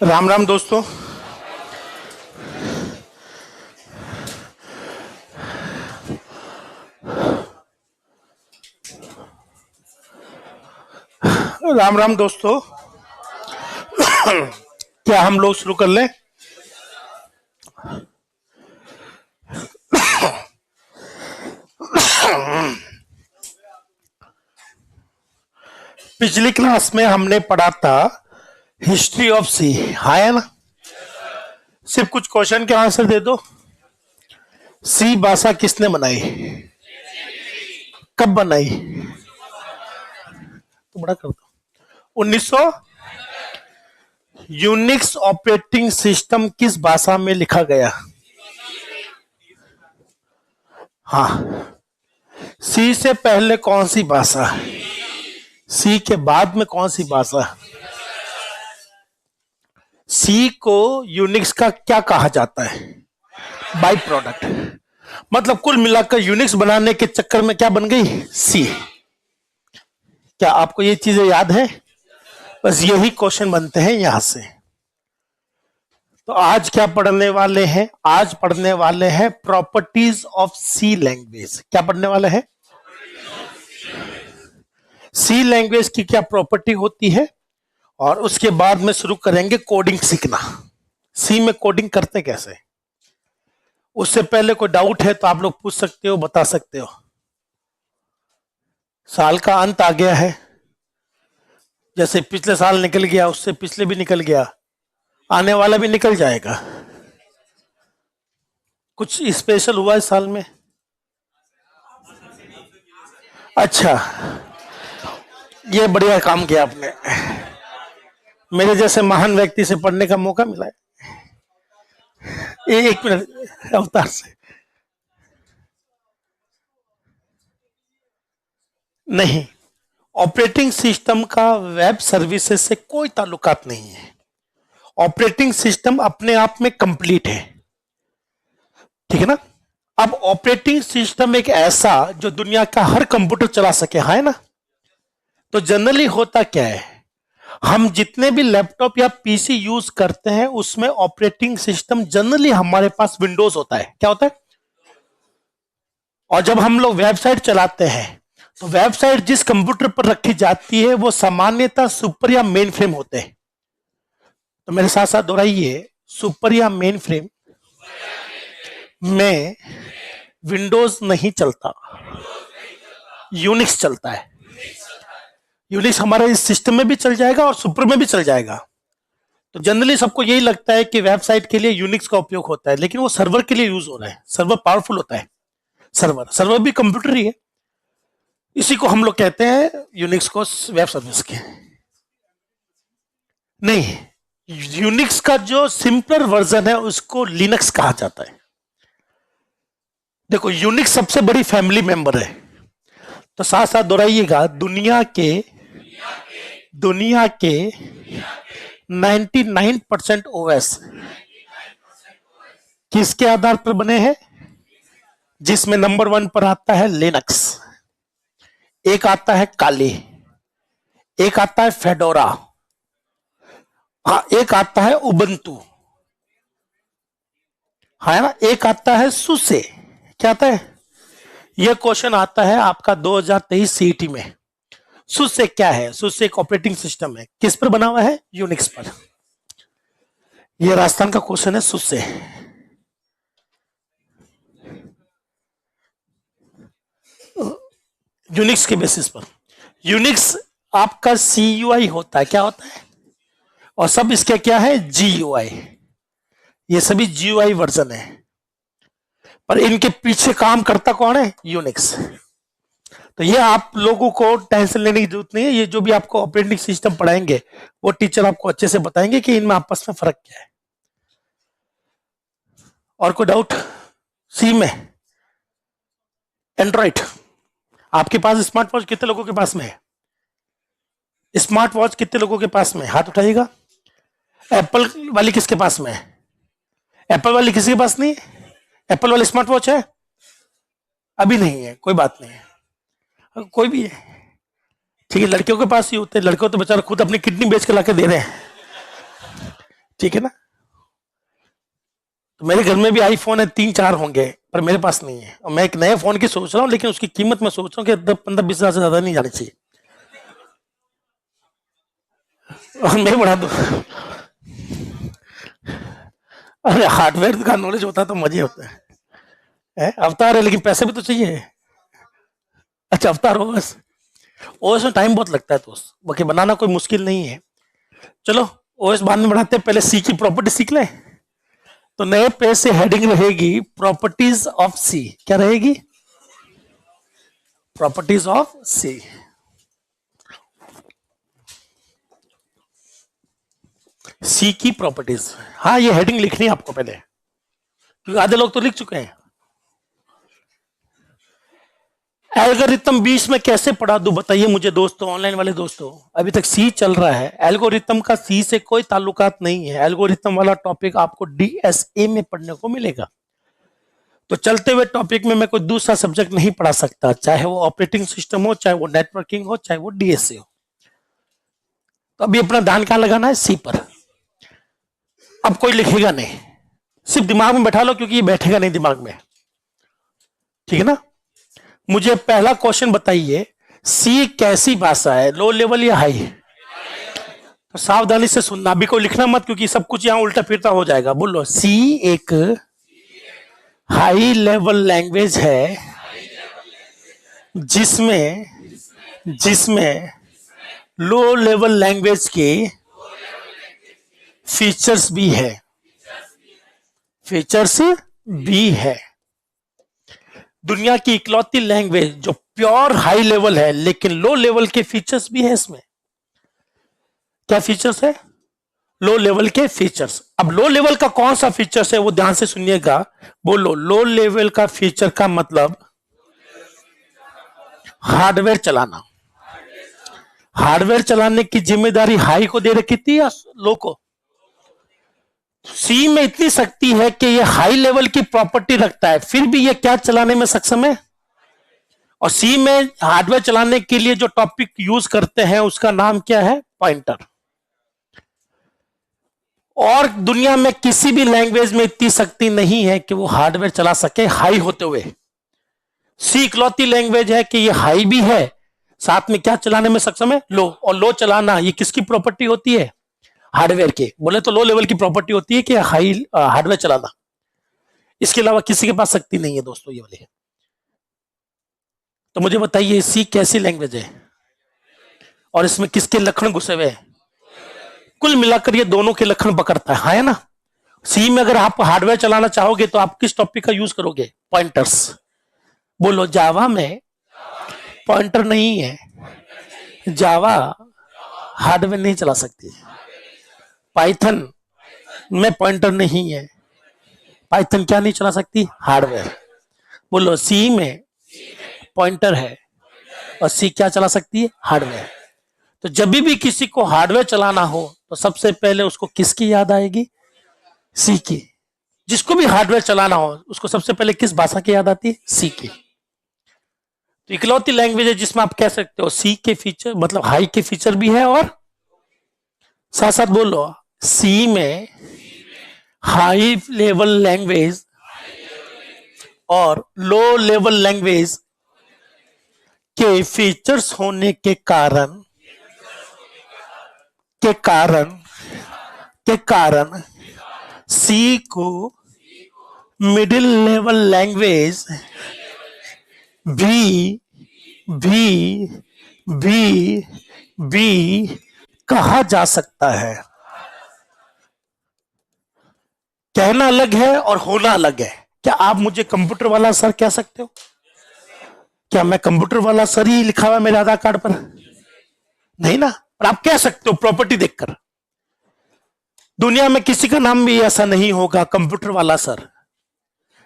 राम राम दोस्तों। राम राम दोस्तों। क्या हम लोग शुरू कर लें? पिछली क्लास में हमने पढ़ा था हिस्ट्री ऑफ सी, हाँ है ना? सिर्फ कुछ क्वेश्चन के आंसर दे दो। सी भाषा किसने बनाई, कब बनाई? तो बड़ा कर दो। 1900। यूनिक्स ऑपरेटिंग सिस्टम किस भाषा में लिखा गया? हाँ। सी से पहले कौन सी भाषा, सी के बाद में कौन सी भाषा? सी को यूनिक्स का क्या कहा जाता है? By product. मतलब कुल मिलाकर यूनिक्स बनाने के चक्कर में क्या बन गई? सी। क्या आपको ये चीजें याद है? बस यही क्वेश्चन बनते हैं यहां से। तो आज क्या पढ़ने वाले हैं? आज पढ़ने वाले हैं प्रॉपर्टीज ऑफ सी लैंग्वेज। क्या पढ़ने वाले हैं? सी लैंग्वेज की क्या प्रॉपर्टी होती है, और उसके बाद में शुरू करेंगे कोडिंग सीखना। सी में कोडिंग करते कैसे? उससे पहले कोई डाउट है तो आप लोग पूछ सकते हो, बता सकते हो। साल का अंत आ गया है, जैसे पिछले साल निकल गया, उससे पिछले भी निकल गया, आने वाला भी निकल जाएगा। कुछ स्पेशल हुआ इस साल में? अच्छा, ये बढ़िया काम किया आपने, मेरे जैसे महान व्यक्ति से पढ़ने का मौका मिला है। एक मिनट, अवतार से नहीं, ऑपरेटिंग सिस्टम का वेब सर्विसेज से कोई ताल्लुकात नहीं है। ऑपरेटिंग सिस्टम अपने आप में कंप्लीट है, ठीक है ना? अब ऑपरेटिंग सिस्टम एक ऐसा जो दुनिया का हर कंप्यूटर चला सके, हाँ है ना? तो जनरली होता क्या है, हम जितने भी लैपटॉप या पीसी यूज करते हैं उसमें ऑपरेटिंग सिस्टम जनरली हमारे पास विंडोज होता है। क्या होता है? और जब हम लोग वेबसाइट चलाते हैं तो वेबसाइट जिस कंप्यूटर पर रखी जाती है वो सामान्यतः सुपर या मेन फ्रेम होते हैं। तो मेरे साथ साथ दोहराइए, सुपर या मेन फ्रेम में विंडोज नहीं चलता, यूनिक्स चलता है। यूनिक्स हमारे इस सिस्टम में भी चल जाएगा और सुपर में भी चल जाएगा। तो जनरली सबको यही लगता है कि वेबसाइट के लिए यूनिक्स का उपयोग होता है, लेकिन वो सर्वर के लिए यूज हो रहा है। सर्वर पावरफुल होता है। सर्वर भी कंप्यूटर ही है। इसी को हम लोग कहते हैं यूनिक्स को वेब सर्विस के। नहीं, यूनिक्स का जो सिंपलर वर्जन है उसको लिनक्स कहा जाता है। देखो, यूनिक्स सबसे बड़ी फैमिली मेंबर है। तो साथ साथ दोहराइएगा, दुनिया के 99% ओएस किसके आधार पर बने हैं? जिसमें नंबर 1 पर आता है लिनक्स, एक आता है काली, एक आता है फेडोरा, हाँ एक आता है उबंतु, हाँ ना, एक आता है सुसे। क्या आता है? यह क्वेश्चन आता है आपका 2023 सीईटी में। सुसे क्या है? सुसे एक ऑपरेटिंग सिस्टम है, किस पर बना हुआ है? यूनिक्स पर। यह राजस्थान का क्वेश्चन है, सुसे। यूनिक्स के बेसिस पर। यूनिक्स आपका CUI होता है। क्या होता है? और सब इसके क्या है? GUI। ये सभी GUI वर्जन है, पर इनके पीछे काम करता कौन है? यूनिक्स। तो ये आप लोगों को टेंशन लेने की जरूरत नहीं है। ये जो भी आपको ऑपरेटिंग सिस्टम पढ़ाएंगे वो टीचर आपको अच्छे से बताएंगे कि इनमें आपस में फर्क क्या है। और कोई डाउट? सी में एंड्रॉइड। आपके पास स्मार्ट वॉच कितने लोगों के पास में है? स्मार्ट वॉच कितने लोगों के पास में? हाथ उठाइएगा। एप्पल वाली किसके पास में है? एप्पल वाली किसी के पास नहीं है? एप्पल वाली स्मार्ट वॉच है? अभी नहीं है, कोई बात नहीं है, कोई भी है, ठीक है। लड़कियों के पास ही होते हैं, लड़कियों तो बेचारा खुद अपनी किडनी बेच के लाके दे रहे हैं, ठीक है ना। तो मेरे घर में भी आईफोन है, 3-4 होंगे, पर मेरे पास नहीं है। और मैं एक नए फोन की सोच रहा हूँ, लेकिन उसकी कीमत मैं सोच रहा हूँ कि 15-20 हजार से ज्यादा नहीं जानी चाहिए। और मैं बढ़ा दू। अरे हार्डवेयर का नॉलेज होता तो मजे होते हैं। अवतार है लेकिन पैसे भी तो चाहिए। अच्छा अवतार हो बस। ओएस में टाइम बहुत लगता है दोस्त, बाकी बनाना कोई मुश्किल नहीं है। चलो ओएस बाद में बनाते हैं, पहले सी की प्रॉपर्टी सीख लें। तो नए पेज से हेडिंग रहेगी प्रॉपर्टीज ऑफ सी। क्या रहेगी? प्रॉपर्टीज ऑफ सी। सी की प्रॉपर्टीज। हाँ ये हेडिंग लिखनी है आपको पहले, क्योंकि आधे लोग तो लिख चुके हैं। एल्गोरिथम 20 में कैसे पढ़ा दूं बताइए मुझे दोस्तों, ऑनलाइन वाले दोस्तों। अभी तक सी चल रहा है, एल्गोरिथम का सी से कोई ताल्लुकात नहीं है। एल्गोरिथम वाला टॉपिक आपको डीएसए में पढ़ने को मिलेगा। तो चलते हुए टॉपिक में मैं कोई दूसरा सब्जेक्ट नहीं पढ़ा सकता, चाहे वो ऑपरेटिंग सिस्टम हो, चाहे वो नेटवर्किंग हो, चाहे वो डीएसए हो। तो अभी अपना ध्यान कहां लगाना है? सी पर। अब कोई लिखेगा नहीं, सिर्फ दिमाग में बैठा लो, क्योंकि ये बैठेगा नहीं दिमाग में। ठीक है ना। मुझे पहला क्वेश्चन बताइए, सी कैसी भाषा है, लो लेवल या हाई? तो सावधानी से सुनना, अभी कोई लिखना मत, क्योंकि सब कुछ यहां उल्टा फिरता हो जाएगा। बोलो, सी एक हाई लेवल लैंग्वेज है जिसमें जिसमें लो लेवल लैंग्वेज के फीचर्स भी है। फीचर्स भी है। दुनिया की इकलौती लैंग्वेज जो प्योर हाई लेवल है, लेकिन लो लेवल के फीचर्स भी है इसमें। क्या फीचर्स है? लो लेवल के फीचर्स। अब लो लेवल का कौन सा फीचर्स है वो ध्यान से सुनिएगा। बोलो, लो लेवल का फीचर का मतलब हार्डवेयर चलाना। हार्डवेयर चलाने की जिम्मेदारी हाई को दे रखी थी या लो को? सी में इतनी शक्ति है कि ये हाई लेवल की प्रॉपर्टी रखता है, फिर भी ये क्या चलाने में सक्षम है? और सी में हार्डवेयर चलाने के लिए जो टॉपिक यूज करते हैं उसका नाम क्या है? पॉइंटर। और दुनिया में किसी भी लैंग्वेज में इतनी शक्ति नहीं है कि वो हार्डवेयर चला सके हाई होते हुए। सी इकलौती लैंग्वेज है कि ये हाई भी है, साथ में क्या चलाने में सक्षम है? लो। और लो चलाना ये किसकी प्रॉपर्टी होती है? हार्डवेयर के। बोले तो लो लेवल की प्रॉपर्टी होती है कि हाई हार्डवेयर चलाना। इसके अलावा किसी के पास शक्ति नहीं है दोस्तों ये वाली। तो मुझे बताइए, सी कैसी लैंग्वेज है और इसमें किसके लक्षण घुसे हुए हैं? कुल मिलाकर ये दोनों के लक्षण पकड़ता है, हाँ है ना। सी में अगर आप हार्डवेयर चलाना चाहोगे तो आप किस टॉपिक का यूज करोगे? पॉइंटर्स। बोलो, जावा में पॉइंटर नहीं है, जावा हार्डवेयर नहीं चला सकती। पाइथन में पॉइंटर नहीं है, पाइथन क्या नहीं चला सकती? हार्डवेयर। बोलो, सी में पॉइंटर है और सी क्या चला सकती है? हार्डवेयर। तो जब भी किसी को हार्डवेयर चलाना हो तो सबसे पहले उसको किसकी याद आएगी? सी की। जिसको भी हार्डवेयर चलाना हो उसको सबसे पहले किस भाषा की याद आती है? सी की। तो इकलौती लैंग्वेज है जिसमें आप कह सकते हो सी के फीचर, मतलब हाई के फीचर भी है, और साथ साथ बोलो, सी में हाई लेवल लैंग्वेज और लो लेवल लैंग्वेज के फीचर्स होने के कारण के कारण सी को मिडिल लेवल लैंग्वेज भी भी भी भी कहा जा सकता है। कहना अलग है और होना अलग है। क्या आप मुझे कंप्यूटर वाला सर कह सकते हो? क्या मैं कंप्यूटर वाला सर ही लिखा हुआ है मेरे आधार कार्ड पर? नहीं ना। पर आप कह सकते हो प्रॉपर्टी देखकर। दुनिया में किसी का नाम भी ऐसा नहीं होगा कंप्यूटर वाला सर,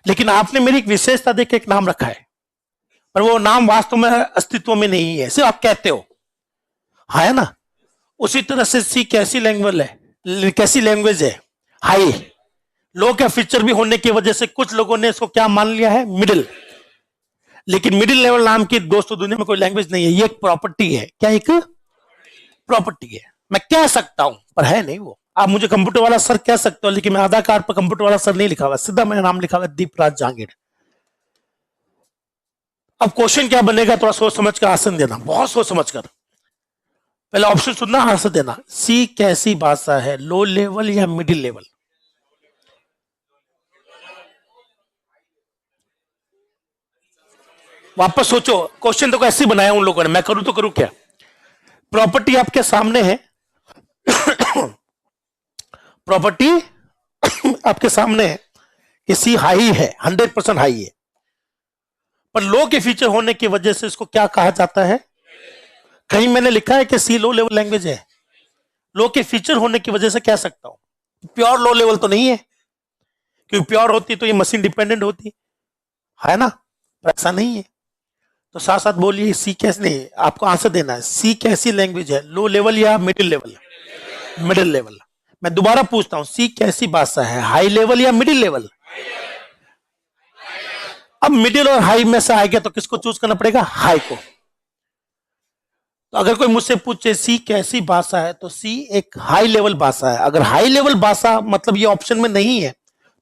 लेकिन आपने मेरी एक विशेषता देख के एक नाम रखा है, पर वो नाम वास्तव में अस्तित्व में नहीं है, सिर्फ आप कहते हो, है ना। उसी तरह से सी कैसी लैंग्वेज है? हाई। लो का फीचर भी होने की वजह से कुछ लोगों ने इसको क्या मान लिया है? मिडिल। लेकिन मिडिल लेवल नाम की दोस्तों दुनिया में कोई लैंग्वेज नहीं है, ये एक प्रॉपर्टी है। क्या? एक प्रॉपर्टी है। मैं कह सकता हूं पर है नहीं वो। आप मुझे कंप्यूटर वाला सर कह सकते हो, लेकिन मैं आधार कार्ड पर कंप्यूटर वाला सर नहीं लिखा हुआ, सीधा मेरा नाम लिखा हुआ दीपराज जहांगीर। अब क्वेश्चन क्या बनेगा, थोड़ा सोच समझ कर आंसर देना, बहुत सोच समझ कर। पहले ऑप्शन सुनना, आंसर देना। सी कैसी भाषा है, लो लेवल या मिडिल लेवल? वापस सोचो, क्वेश्चन तो ऐसे बनाया उन लोगों ने, मैं करूं तो करूं क्या? प्रॉपर्टी आपके सामने है, प्रॉपर्टी आपके सामने है कि सी हाई है, 100% हाई है, पर लो के फीचर होने की वजह से इसको क्या कहा जाता है? कहीं मैंने लिखा है कि सी लो लेवल लैंग्वेज है, लो के फीचर होने की वजह से कह सकता हूं। प्योर लो लेवल तो नहीं है, क्योंकि प्योर होती तो ये मशीन डिपेंडेंट होती है ना, पर ऐसा नहीं है। तो साथ साथ बोलिए, सी कैसे, नहीं आपको आंसर देना है, सी कैसी लैंग्वेज है, लो लेवल या मिडिल लेवल? Middle level. मैं दोबारा पूछता हूं, सी कैसी भाषा है, हाई लेवल या मिडिल लेवल? अब मिडिल और हाई में से आएगा तो किसको चूज करना पड़ेगा? हाई को। तो अगर कोई मुझसे पूछे सी कैसी भाषा है, तो सी एक हाई लेवल भाषा है। अगर हाई लेवल भाषा मतलब ये ऑप्शन में नहीं है,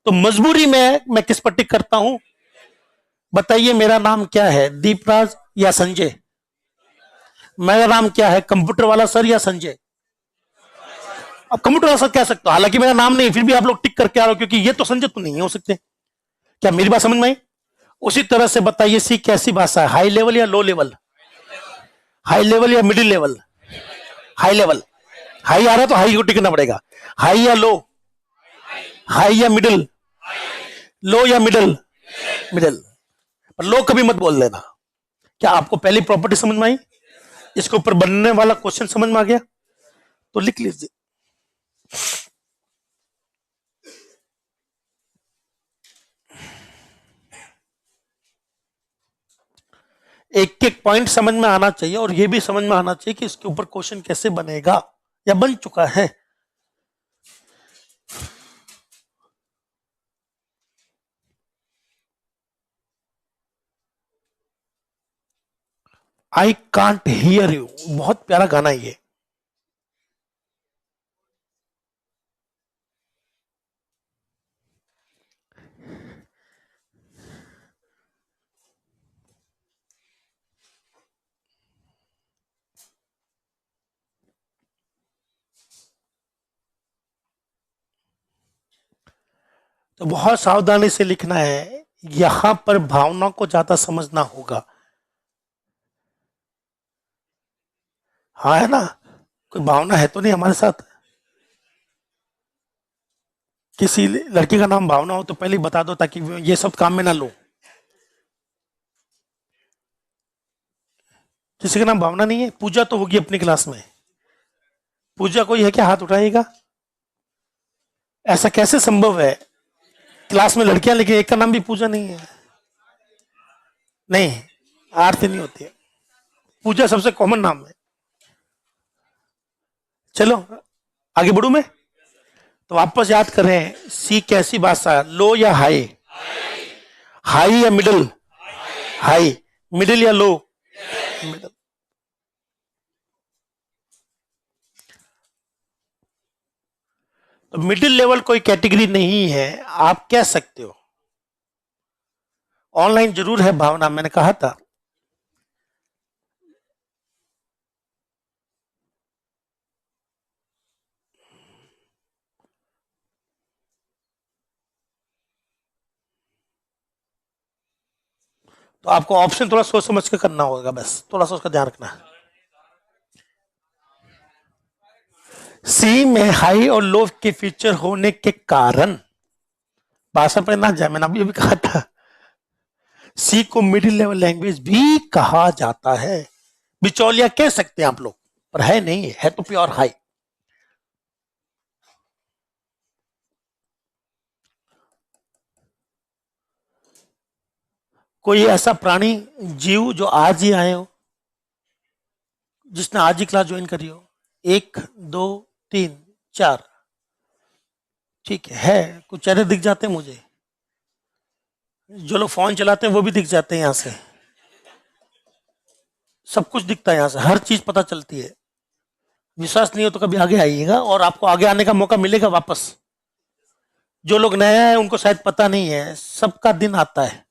तो मजबूरी में मैं किस पर टिक करता हूं? बताइए, मेरा नाम क्या है, दीपराज या संजय? मेरा नाम क्या है, कंप्यूटर वाला सर या संजय? अब कंप्यूटर वाला सर कह सकता हूं, हालांकि मेरा नाम नहीं, फिर भी आप लोग टिक करके आ रहे हो, क्योंकि ये तो संजय तो नहीं हो सकते। क्या मेरी बात समझ में आई? उसी तरह से बताइए, सी कैसी भाषा है, हाई लेवल या लो लेवल? हाई लेवल या middle level? High level. High आ रहा तो हाई को टिकना पड़ेगा। हाई या लो? हाई या मिडिल? लो या मिडिल? मिडिल। पर लो कभी मत बोल देना। क्या आपको पहली प्रॉपर्टी समझ में आई? इसके ऊपर बनने वाला क्वेश्चन समझ में आ गया? तो लिख लीजिए। एक एक पॉइंट समझ में आना चाहिए, और यह भी समझ में आना चाहिए कि इसके ऊपर क्वेश्चन कैसे बनेगा या बन चुका है। आई कांट हियर यू, बहुत प्यारा गाना ये। तो बहुत सावधानी से लिखना है, यहां पर भावना को ज्यादा समझना होगा। हाँ है ना? कोई भावना है तो नहीं हमारे साथ? किसी लड़की का नाम भावना हो तो पहले ही बता दो, ताकि ये सब काम में ना लो। किसी का नाम भावना नहीं है? पूजा तो होगी अपनी क्लास में। पूजा कोई है क्या, हाथ उठाइएगा। ऐसा कैसे संभव है, क्लास में लड़कियां लेकिन एक का नाम भी पूजा नहीं है? नहीं, आरती नहीं होती है। पूजा सबसे कॉमन नाम है। चलो आगे बढ़ू मैं। तो वापस याद करें, सी कैसी भाषा, लो या हाई? हाई या मिडिल? हाई। मिडिल या लो? मिडिल। तो मिडिल लेवल कोई कैटेगरी नहीं है, आप कह सकते हो। ऑनलाइन जरूर है भावना, मैंने कहा था। तो आपको ऑप्शन थोड़ा सोच समझ के करना होगा, बस थोड़ा सा उसका ध्यान रखना है। सी में हाई और लो के फीचर होने के कारण, भाषा पर ना जाए, मैंने अभी कहा था, सी को मिडिल लेवल लैंग्वेज भी कहा जाता है। बिचौलिया कह सकते हैं आप लोग, पर है नहीं, है तो प्योर हाई। कोई ऐसा प्राणी, जीव जो आज ही आए हो, जिसने आज ही क्लास ज्वाइन करी हो? एक, दो, तीन, चार। ठीक है, कुछ चेहरे दिख जाते हैं मुझे। जो लोग फोन चलाते हैं वो भी दिख जाते हैं यहां से। सब कुछ दिखता है यहां से, हर चीज पता चलती है। विश्वास नहीं हो तो कभी आगे आइएगा और आपको आगे आने का मौका मिलेगा वापस। जो लोग नया है उनको शायद पता नहीं है, सबका दिन आता है,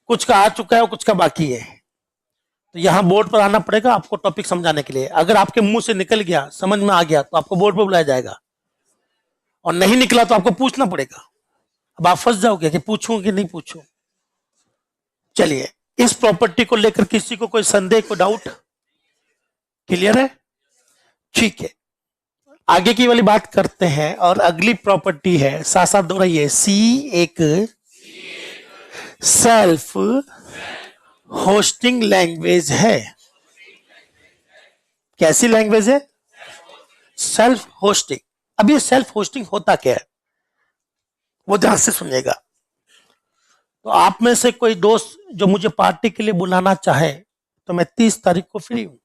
कुछ का आ चुका है और कुछ का बाकी है। तो यहाँ बोर्ड पर आना पड़ेगा आपको टॉपिक समझाने के लिए। अगर आपके मुंह से निकल गया, समझ में आ गया, तो आपको बोर्ड पर बुलाया जाएगा, और नहीं निकला तो आपको पूछना पड़ेगा। अब आप फंस जाओगे कि पूछूं कि नहीं पूछूं। चलिए, इस प्रॉपर्टी को लेकर किसी को कोई संदेह, कोई डाउट? क्लियर है? ठीक है, आगे की वाली बात करते हैं। और अगली प्रॉपर्टी है, साथ साथ दोहराइए, सी एक सेल्फ होस्टिंग लैंग्वेज है। कैसी लैंग्वेज है? Self hosting. अब ये सेल्फ होस्टिंग होता क्या है, वो ध्यान से सुनिएगा। तो आप में से कोई दोस्त जो मुझे पार्टी के लिए बुलाना चाहे, तो मैं 30 तारीख को फ्री हूं।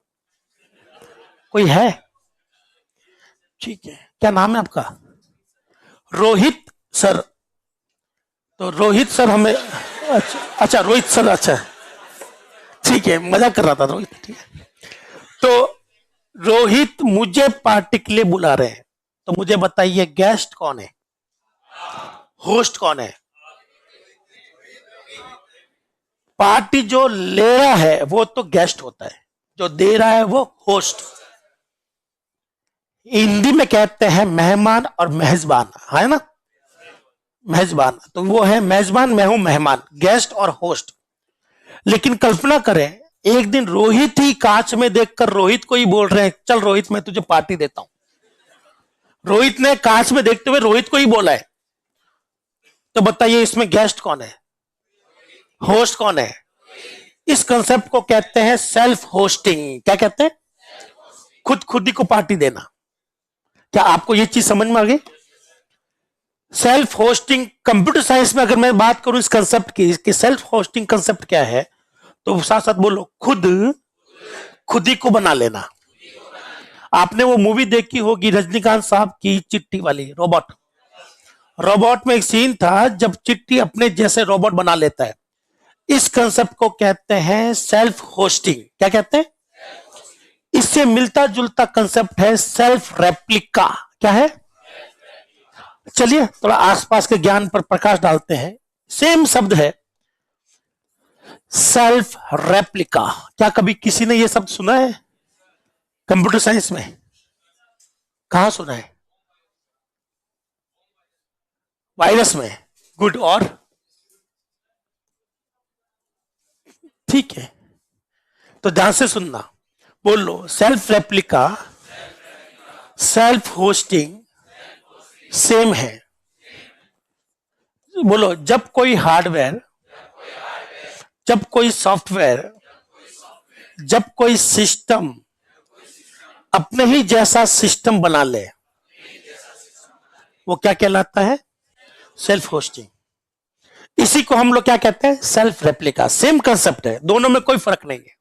कोई है? ठीक है, क्या नाम है आपका? रोहित सर। तो रोहित सर हमें, अच्छा रोहित सर, अच्छा ठीक है, मजाक कर रहा था रोहित, ठीक है। तो रोहित मुझे पार्टी के लिए बुला रहे हैं, तो मुझे बताइए गेस्ट कौन है, होस्ट कौन है? पार्टी जो ले रहा है वो तो गेस्ट होता है, जो दे रहा है वो होस्ट। हिंदी में कहते हैं मेहमान और मेजबान, है ना? मेजबान, तो वो है मेजबान, मैं हूं मेहमान, गेस्ट और होस्ट। लेकिन कल्पना करें, एक दिन रोहित ही कांच में देखकर रोहित को ही बोल रहे हैं, चल रोहित मैं तुझे पार्टी देता हूं। रोहित ने कांच में देखते हुए रोहित को ही बोला है, तो बताइए इसमें गेस्ट कौन है, होस्ट कौन है? इस कंसेप्ट को कहते हैं सेल्फ होस्टिंग। क्या कहते हैं? खुद ही को पार्टी देना। क्या आपको यह चीज समझ में आ गई? सेल्फ होस्टिंग, कंप्यूटर साइंस में अगर मैं बात करूं इस कंसेप्ट की कि सेल्फ होस्टिंग कंसेप्ट क्या है, तो साथ साथ बोलो, खुद ही को बना लेना। आपने वो मूवी देखी होगी रजनीकांत साहब की, चिट्ठी वाली, रोबोट। रोबोट में एक सीन था जब चिट्ठी अपने जैसे रोबोट बना लेता है। इस कंसेप्ट को कहते हैं सेल्फ होस्टिंग। क्या कहते हैं? इससे मिलता जुलता कंसेप्ट है सेल्फ रेप्लिका। क्या है? चलिए थोड़ा आसपास के ज्ञान पर प्रकाश डालते हैं। सेम शब्द है सेल्फ रेप्लिका। क्या कभी किसी ने यह शब्द सुना है कंप्यूटर साइंस में? कहां सुना है? वायरस में। गुड। और ठीक है, तो ध्यान से सुनना, बोल लो, self replica, self hosting same है। बोलो, जब कोई हार्डवेयर, जब कोई सॉफ्टवेयर, जब कोई सिस्टम अपने ही जैसा सिस्टम बना ले, वो क्या कहलाता है? Self hosting. इसी को हम लोग क्या कहते हैं? Self replica. सेम कंसेप्ट है, दोनों में कोई फर्क नहीं है।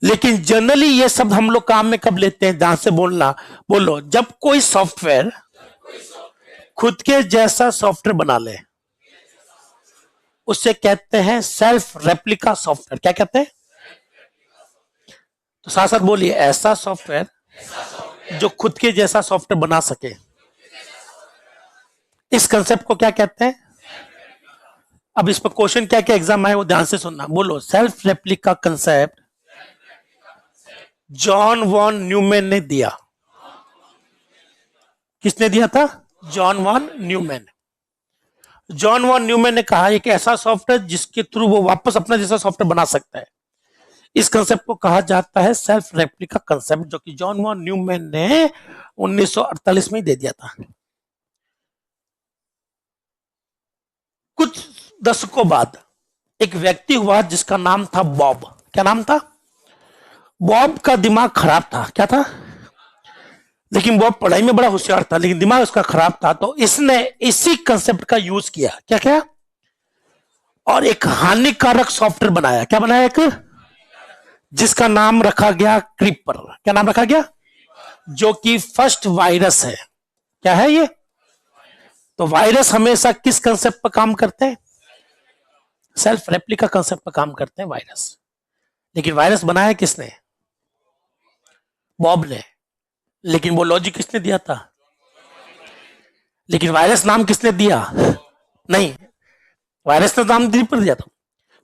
लेकिन जनरली ये शब्द हम लोग काम में कब लेते हैं? ध्यान से बोलना, बोलो, जब कोई सॉफ्टवेयर खुद के जैसा सॉफ्टवेयर बना ले, उसे कहते हैं सेल्फ रेप्लिका सॉफ्टवेयर। क्या कहते हैं? तो साथ साथ बोलिए, ऐसा सॉफ्टवेयर जो खुद के जैसा सॉफ्टवेयर बना सके। इस कंसेप्ट को क्या कहते हैं? अब इस पर क्वेश्चन क्या क्या एग्जाम आए वो ध्यान से सुनना। बोलो, self replica concept John von Neumann ने दिया। किसने दिया था? John von Neumann. John von Neumann ने कहा एक ऐसा सॉफ्टवेयर जिसके थ्रू वो वापस अपना जैसा सॉफ्टवेयर बना सकता है। इस कंसेप्ट को कहा जाता है सेल्फ रेप्लिका कंसेप्ट, जो कि जॉन वॉन न्यूमैन ने 1948 में ही दे दिया था। कुछ दशकों बाद एक व्यक्ति हुआ जिसका नाम था बॉब। क्या नाम था? बॉब का दिमाग खराब था। क्या था? लेकिन बॉब पढ़ाई में बड़ा होशियार था, लेकिन दिमाग उसका खराब था। तो इसने इसी कंसेप्ट का यूज किया। क्या क्या? और एक हानिकारक सॉफ्टवेयर बनाया। क्या बनाया? एक, जिसका नाम रखा गया क्रीपर। क्या नाम रखा गया? जो कि फर्स्ट वायरस है। क्या है ये? तो वायरस हमेशा किस कंसेप्ट पर काम करते हैं? सेल्फ रेप्लिका कंसेप्ट पर काम करते हैं वायरस। लेकिन वायरस बनाया किसने? बॉब ने, लेकिन वो लॉजिक किसने दिया था? लेकिन वायरस नाम किसने दिया? नहीं, वायरस ने नाम दी पर दिया था।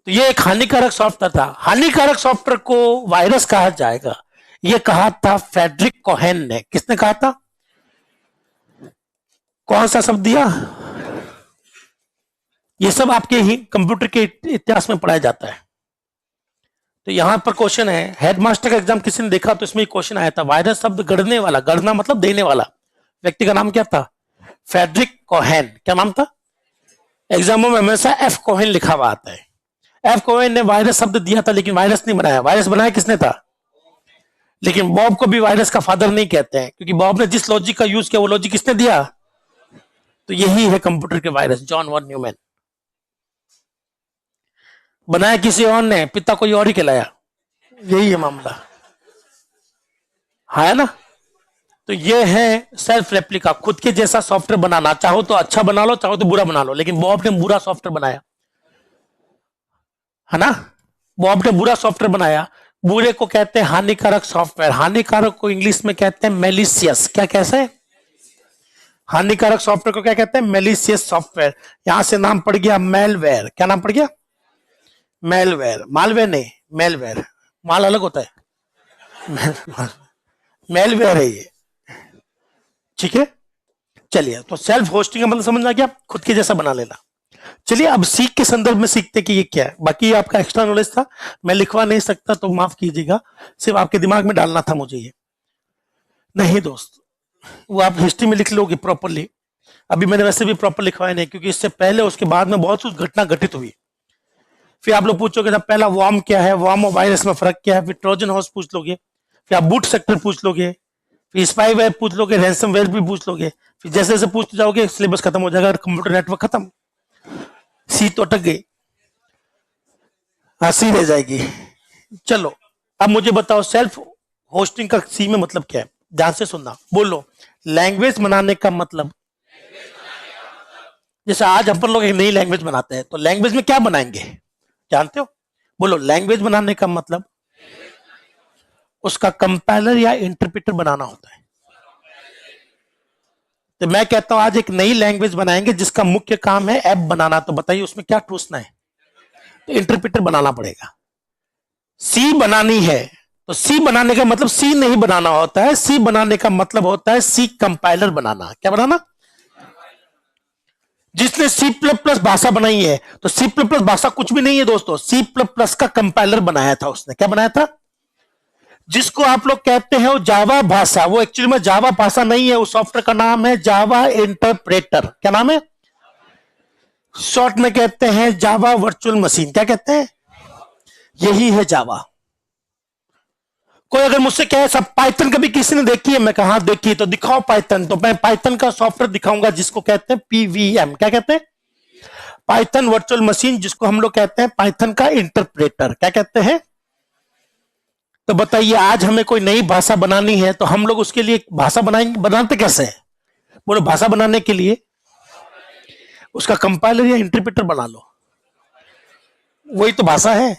तो ये एक हानिकारक सॉफ्टवेयर था। हानिकारक सॉफ्टवेयर को वायरस कहा जाएगा, ये कहा था फ्रेडरिक कोहेन ने। किसने कहा था? कौन सा शब्द दिया? ये सब आपके ही कंप्यूटर के इतिहास में पढ़ाया जाता है। तो यहां पर क्वेश्चन है, हेडमास्टर का एग्जाम किसी ने देखा तो इसमें क्वेश्चन आया था, वायरस शब्द गढ़ने वाला, गढ़ना मतलब देने वाला व्यक्ति का नाम क्या था? Frederick Cohen. क्या नाम था? एग्जामों में हमेशा एफ कोहेन लिखा हुआ आता है। एफ कोहेन ने वायरस शब्द दिया था, लेकिन वायरस नहीं बनाया। वायरस बनाया किसने था? लेकिन बॉब को भी वायरस का फादर नहीं कहते हैं, क्योंकि बॉब ने जिस लॉजिक का यूज किया वो लॉजिक किसने दिया? तो यही है कंप्यूटर के वायरस, जॉन वॉन न्यूमैन। बनाया किसी और ने, पिता कोई और ही कहलाया। यही है मामला, है ना? तो ये है सेल्फ रेप्लिका, खुद के जैसा सॉफ्टवेयर बनाना। चाहो तो अच्छा बना लो, चाहो तो बुरा बना लो, लेकिन बॉब ने बुरा सॉफ्टवेयर बनाया, है ना? बॉब ने बुरा सॉफ्टवेयर बनाया। बुरे को कहते हैं हानिकारक सॉफ्टवेयर। हानिकारक को इंग्लिश में कहते हैं मेलिशियस। क्या कैसे? हानिकारक सॉफ्टवेयर को क्या कहते हैं? Malicious software. यहां से नाम पड़ गया मेलवेयर। क्या नाम पड़ गया? मेलवेयर। मालवेयर नहीं, मेलवेयर। माल अलग होता है। मेलवेयर है ये, ठीक है? चलिए, तो सेल्फ होस्टिंग का मतलब समझ आ गया, खुद के जैसा बना लेना। चलिए अब सीख के संदर्भ में सीखते कि ये क्या है। बाकी आपका एक्स्ट्रा नॉलेज था, मैं लिखवा नहीं सकता तो माफ कीजिएगा, सिर्फ आपके दिमाग में डालना था मुझे ये। नहीं दोस्त, वो आप हिस्ट्री में लिख लोगे प्रॉपरली। अभी मैंने वैसे भी प्रॉपर लिखवाया नहीं, क्योंकि इससे पहले उसके बाद में बहुत कुछ घटना घटित हुई। फिर आप लोग पूछोगे सब, पहला वॉर्म क्या है, वॉर्म और वायरस में फर्क क्या है, फिर ट्रोजन हॉर्स पूछ लोगे, फिर आप बूट सेक्टर पूछ लोगे, फिर स्पाईवेयर पूछ लोगे, रैंसमवेयर भी पूछ लोगे। फिर जैसे जैसे पूछते जाओगे सिलेबस खत्म हो जाएगा, कंप्यूटर नेटवर्क खत्म, सी तो अटक गई, हंसी रह जाएगी। चलो अब मुझे बताओ, सेल्फ होस्टिंग का सी में मतलब क्या है? ध्यान से सुनना, बोलो। लैंग्वेज बनाने का मतलब, जैसे आज अपन लोग एक नई लैंग्वेज बनाते हैं, तो लैंग्वेज में क्या बनाएंगे जानते हो? बोलो, लैंग्वेज बनाने का मतलब उसका कंपाइलर या इंटरप्रेटर बनाना होता है। तो मैं कहता हूं आज एक नई लैंग्वेज बनाएंगे जिसका मुख्य काम है ऐप बनाना, तो बताइए उसमें क्या ठूसना है? तो इंटरप्रेटर बनाना पड़ेगा। सी बनानी है तो सी बनाने का मतलब सी नहीं बनाना होता है, सी बनाने का मतलब होता है सी कंपाइलर बनाना। क्या बनाना? जिसने सी प्लस प्लस भाषा बनाई है, तो सी प्लस प्लस भाषा कुछ भी नहीं है दोस्तों, सी प्लस प्लस का कंपाइलर बनाया था उसने। क्या बनाया था? जिसको आप लोग कहते हैं वो जावा भाषा, वो एक्चुअली में जावा भाषा नहीं है, उस सॉफ्टवेयर का नाम है जावा इंटरप्रेटर। क्या नाम है? शॉर्ट में कहते हैं जावा वर्चुअल मशीन। क्या कहते हैं? यही है जावा। कोई अगर मुझसे कहे सब पाइथन कभी किसी ने देखी है, मैं कहा हाँ देखी है, तो दिखाओ पाइथन, तो मैं पाइथन का सॉफ्टवेयर दिखाऊंगा जिसको कहते हैं पीवीएम। क्या कहते हैं? पाइथन वर्चुअल मशीन, जिसको हम लोग कहते हैं पाइथन का इंटरप्रेटर। क्या कहते हैं? तो बताइए, आज हमें कोई नई भाषा बनानी है तो हम लोग उसके लिए भाषा बनाएंगे, बनाते कैसे हैं? बोलो, भाषा बनाने के लिए उसका कंपाइलर या इंटरप्रेटर बना लो, वही तो भाषा है।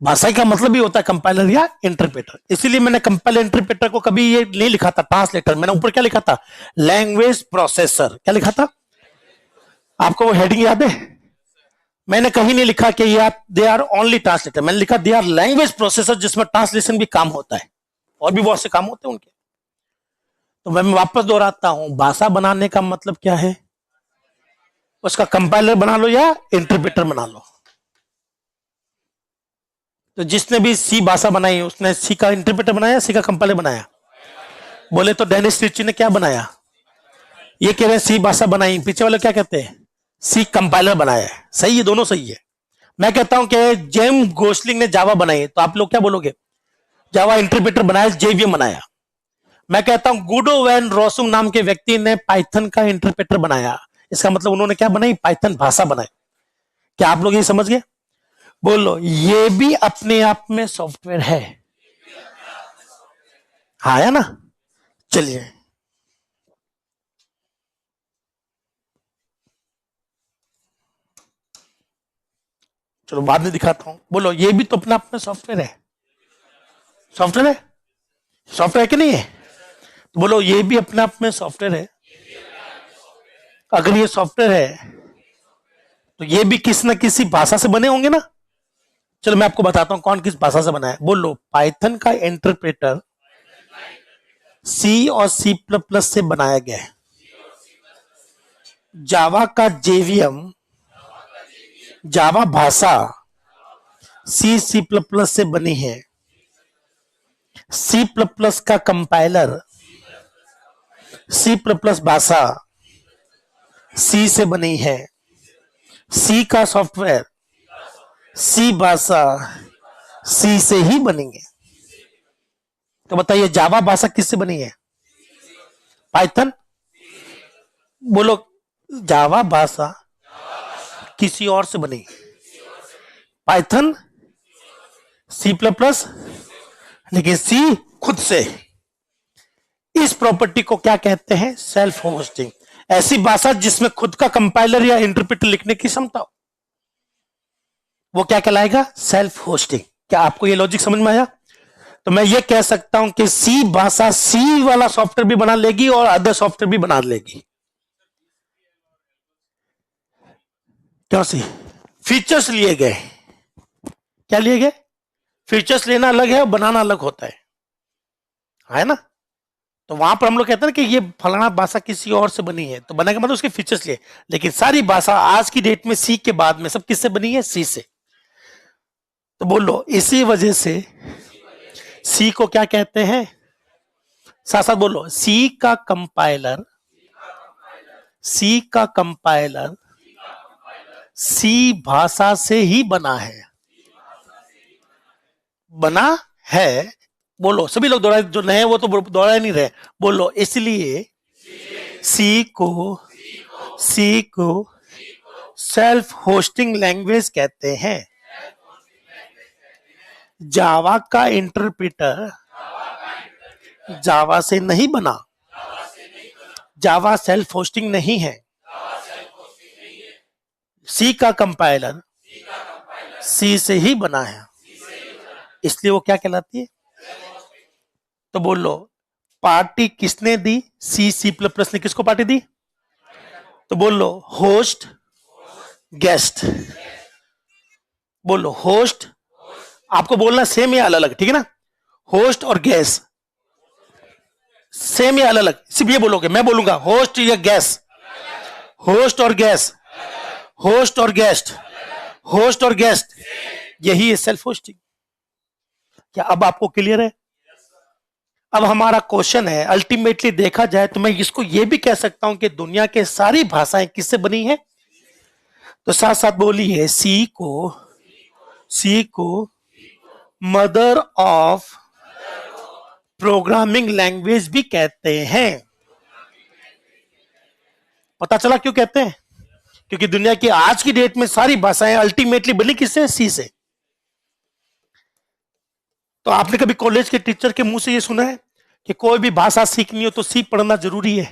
भाषा का मतलब ही होता है कंपाइलर या इंटरप्रेटर। इसीलिए मैंने कंपाइलर इंटरप्रेटर को कभी ये नहीं लिखा था ट्रांसलेटर, मैंने ऊपर क्या लिखा था? Language processor. क्या लिखा था? आपको वो हेडिंग याद है? मैंने कहीं नहीं लिखा कि दे आर ओनली ट्रांसलेटर, मैंने लिखा दे आर लैंग्वेज प्रोसेसर, जिसमें ट्रांसलेशन भी काम होता है और भी बहुत से काम होते हैं उनके। तो मैं वापस दोहराता हूं, भाषा बनाने का मतलब क्या है? उसका कंपाइलर बना लो या इंटरप्रेटर बना लो। तो जिसने भी सी भाषा बनाई उसने सी का इंटरप्रेटर बनाया, सी का कंपाइलर बनाया? बोले तो डेनिस रिची ने क्या बनाया? ये कह रहे हैं सी भाषा बनाई, पीछे वाले क्या कहते हैं? सी कंपाइलर बनाया है। सही है, दोनों सही है। मैं कहता हूं कि जेम गोस्लिंग ने जावा बनाई, तो आप लोग क्या बोलोगे? जावा इंटरप्रेटर बनाया, जेवीएम बनाया। मैं कहता हूं गुडो वैन रोसुंग नाम के व्यक्ति ने पाइथन का इंटरप्रेटर बनाया, इसका मतलब उन्होंने क्या बनाई? पाइथन भाषा बनाई। क्या आप लोग ये समझ गए? बोलो, ये भी अपने आप में सॉफ्टवेयर है। हाँ है ना? चलिए, चलो बाद में दिखाता हूं। बोलो, ये भी तो अपना अपना सॉफ्टवेयर है। सॉफ्टवेयर है, सॉफ्टवेयर कि नहीं है? तो बोलो ये भी अपने आप में सॉफ्टवेयर है। अगर ये सॉफ्टवेयर है तो ये भी किसी न किसी भाषा से बने होंगे ना। चलो मैं आपको बताता हूं कौन किस भाषा से बना है। बोलो पाइथन का इंटरप्रेटर सी और सी प्लस प्लस से बनाया गया है। जावा का जेवीएम, जावा भाषा सी सी प्लस प्लस से बनी है। सी प्लस प्लस का कंपाइलर, सी प्लस प्लस भाषा सी से बनी है। सी का सॉफ्टवेयर, सी भाषा सी से ही बनेंगे। तो बताइए जावा भाषा किससे बनी है? पाइथन। बोलो जावा भाषा किसी और से बनी, पाइथन सी प्लस प्लस, लेकिन सी खुद से। इस प्रॉपर्टी को क्या कहते हैं? Self hosting. ऐसी भाषा जिसमें खुद का कंपाइलर या इंटरप्रेटर लिखने की क्षमता हो, वो क्या कहलाएगा? Self hosting. क्या आपको ये लॉजिक समझ में आया? तो मैं ये कह सकता हूं कि सी भाषा सी वाला सॉफ्टवेयर भी बना लेगी और अदर सॉफ्टवेयर भी बना लेगी। क्यों? सी फीचर्स लिए गए। क्या लिए गए? फीचर्स लेना अलग है और बनाना अलग होता है ना। तो वहां पर हम लोग कहते हैं कि ये फलाना भाषा किसी और से बनी है, तो बना के मतलब उसके फीचर्स लिए। लेकिन सारी भाषा आज की डेट में सी के बाद में सब किससे बनी है? सी से। तो बोलो इसी वजह से सी को क्या कहते हैं? साथ साथ बोलो सी का कंपाइलर, सी का कंपाइलर सी भाषा से ही बना है। बना है। बोलो सभी लोग दोहराए, जो नए वो तो दोहरा नहीं रहे। बोलो इसलिए सी को सेल्फ होस्टिंग लैंग्वेज कहते हैं। जावा का इंटरप्रेटर जावा से नहीं बना, जावा सेल्फ होस्टिंग नहीं है। सी का कंपाइलर सी से ही बना है, इसलिए वो क्या कहलाती है? तो बोलो पार्टी किसने दी? सी सी प्लस प्लस ने किसको पार्टी दी? तो बोलो होस्ट गेस्ट। बोलो होस्ट, आपको बोलना सेम या अलग अलग, ठीक है ना? होस्ट और गेस्ट सेम या अलग अलग? सिर्फ ये बोलोगे, मैं बोलूंगा होस्ट या गेस्ट, होस्ट और गेस्ट, होस्ट और गेस्ट, होस्ट और गेस्ट, यही है सेल्फ होस्टिंग। क्या अब आपको क्लियर है? अब हमारा क्वेश्चन है, अल्टीमेटली देखा जाए तो मैं इसको ये भी कह सकता हूं कि दुनिया के सारी भाषाएं किससे बनी है? तो साथ साथ बोलिए सी को मदर ऑफ प्रोग्रामिंग लैंग्वेज भी कहते हैं। पता चला क्यों कहते हैं? क्योंकि दुनिया की आज की डेट में सारी भाषाएं अल्टीमेटली बनी किससे? सी से। तो आपने कभी कॉलेज के टीचर के मुंह से ये सुना है कि कोई भी भाषा सीखनी हो तो सी पढ़ना जरूरी है?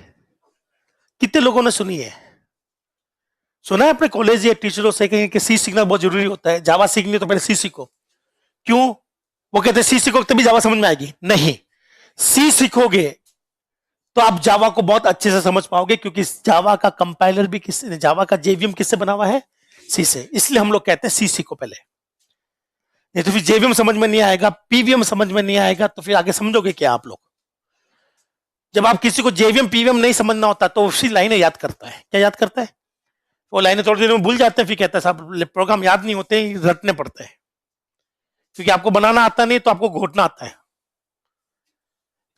कितने लोगों ने सुनी है? सुना है अपने कॉलेज या टीचरों से कहें कि सी सीखना बहुत जरूरी होता है, जावा सीखनी है तो पहले सी सीखो। क्यों? वो कहते हैं सी सीखो तभी जावा समझ में आएगी। नहीं, सी सीखोगे तो आप जावा को बहुत अच्छे से समझ पाओगे, क्योंकि जावा का कंपाइलर भी किससे, जावा का जेवीएम किससे बना हुआ है? सी से। इसलिए हम लोग कहते हैं सी सीखो पहले, नहीं तो फिर जेवीएम समझ में नहीं आएगा, पीवीएम समझ में नहीं आएगा, तो फिर आगे समझोगे क्या आप लोग? जब आप किसी को जेवीएम पीवीएम नहीं समझना होता तो उसी लाइनें याद करता है। क्या याद करता है? वो लाइनें थोड़ी देर में भूल जाते हैं, फिर कहता है साहब प्रोग्राम याद नहीं होते, रटने पड़ते हैं। क्योंकि आपको बनाना आता नहीं तो आपको घोटना आता है।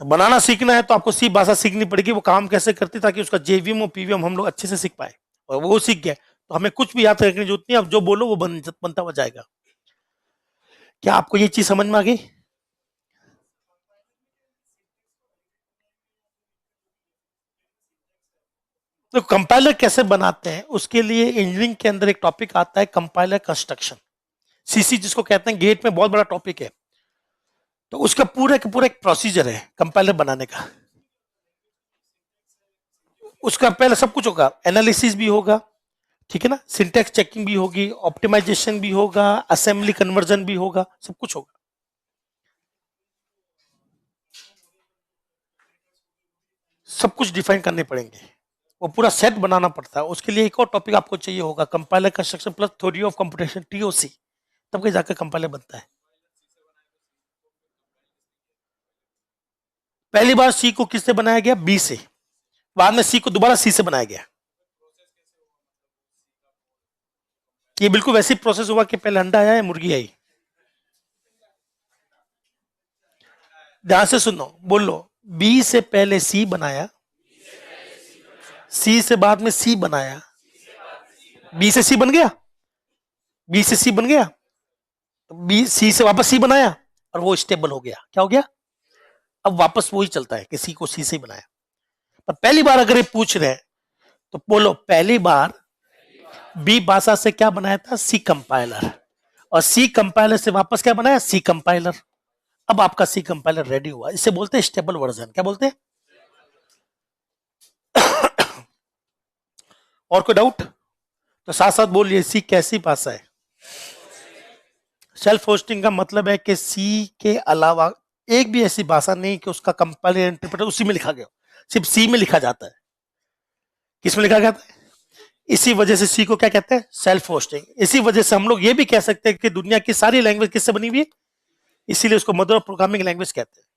तो बनाना सीखना है तो आपको सी भाषा सीखनी पड़ेगी, वो काम कैसे करती, ताकि उसका जेवीएम और पीवीएम हम लोग अच्छे से सीख पाए। और वो सीख गए तो हमें कुछ भी याद रखने की जरूरत नहीं, अब जो बोलो वो बनता हुआ जाएगा। क्या आपको ये चीज समझ में आ गई? तो कंपाइलर कैसे बनाते हैं, उसके लिए इंजीनियरिंग के अंदर एक टॉपिक आता है कंपाइलर कंस्ट्रक्शन, सीसी जिसको कहते हैं। गेट में बहुत बड़ा टॉपिक है। तो उसका पूरा का पूरा एक प्रोसीजर है कंपाइलर बनाने का। उसका पहले सब कुछ होगा, एनालिसिस भी होगा, ठीक है ना, सिंटैक्स चेकिंग भी होगी, ऑप्टिमाइजेशन भी होगा, असेंबली कन्वर्जन भी होगा, सब कुछ होगा। सब कुछ डिफाइन करने पड़ेंगे, वो पूरा सेट बनाना पड़ता है। उसके लिए एक और टॉपिक आपको चाहिए होगा, compiler construction plus theory of computation, TOC, तब कहीं जाकर कंपाइलर बनता है। पहली बार सी को किससे बनाया गया? बी से। बाद में सी को दोबारा सी से बनाया गया। ये बिल्कुल वैसी प्रोसेस हुआ कि पहले अंडा आया या मुर्गी आई। ध्यान से सुनो, बोलो। बी से पहले सी बनाया, सी से बाद में सी बनाया, बी से सी बन गया, बी से सी बन गया, बी सी से वापस सी बनाया, और वो स्टेबल हो गया। क्या हो गया? अब वापस वही चलता है कि सी को सी से ही बनाया। पर पहली बार अगर ये पूछ रहे हैं तो बोलो, पहली बार बी भाषा से क्या बनाया था? C compiler. और सी कंपाइलर से वापस क्या बनाया? C compiler. अब आपका सी कंपाइलर रेडी हुआ, इसे बोलते हैं स्टेबल वर्जन। क्या बोलते हैं? और कोई डाउट? तो साथ साथ बोलिए, सी कैसी भाषा है? सेल्फ होस्टिंग का मतलब है कि सी के अलावा एक भी ऐसी भाषा नहीं कि उसका कंपाइलर इंटरप्रेटर उसी में लिखा गया, सिर्फ सी में लिखा जाता है। किस में लिखा जाता है? इसी वजह से सी को क्या कहते हैं? Self hosting. इसी वजह से हम लोग ये भी कह सकते हैं कि दुनिया की सारी लैंग्वेज किससे बनी हुई है, इसीलिए उसको मदर ऑफ प्रोग्रामिंग लैंग्वेज कहते हैं।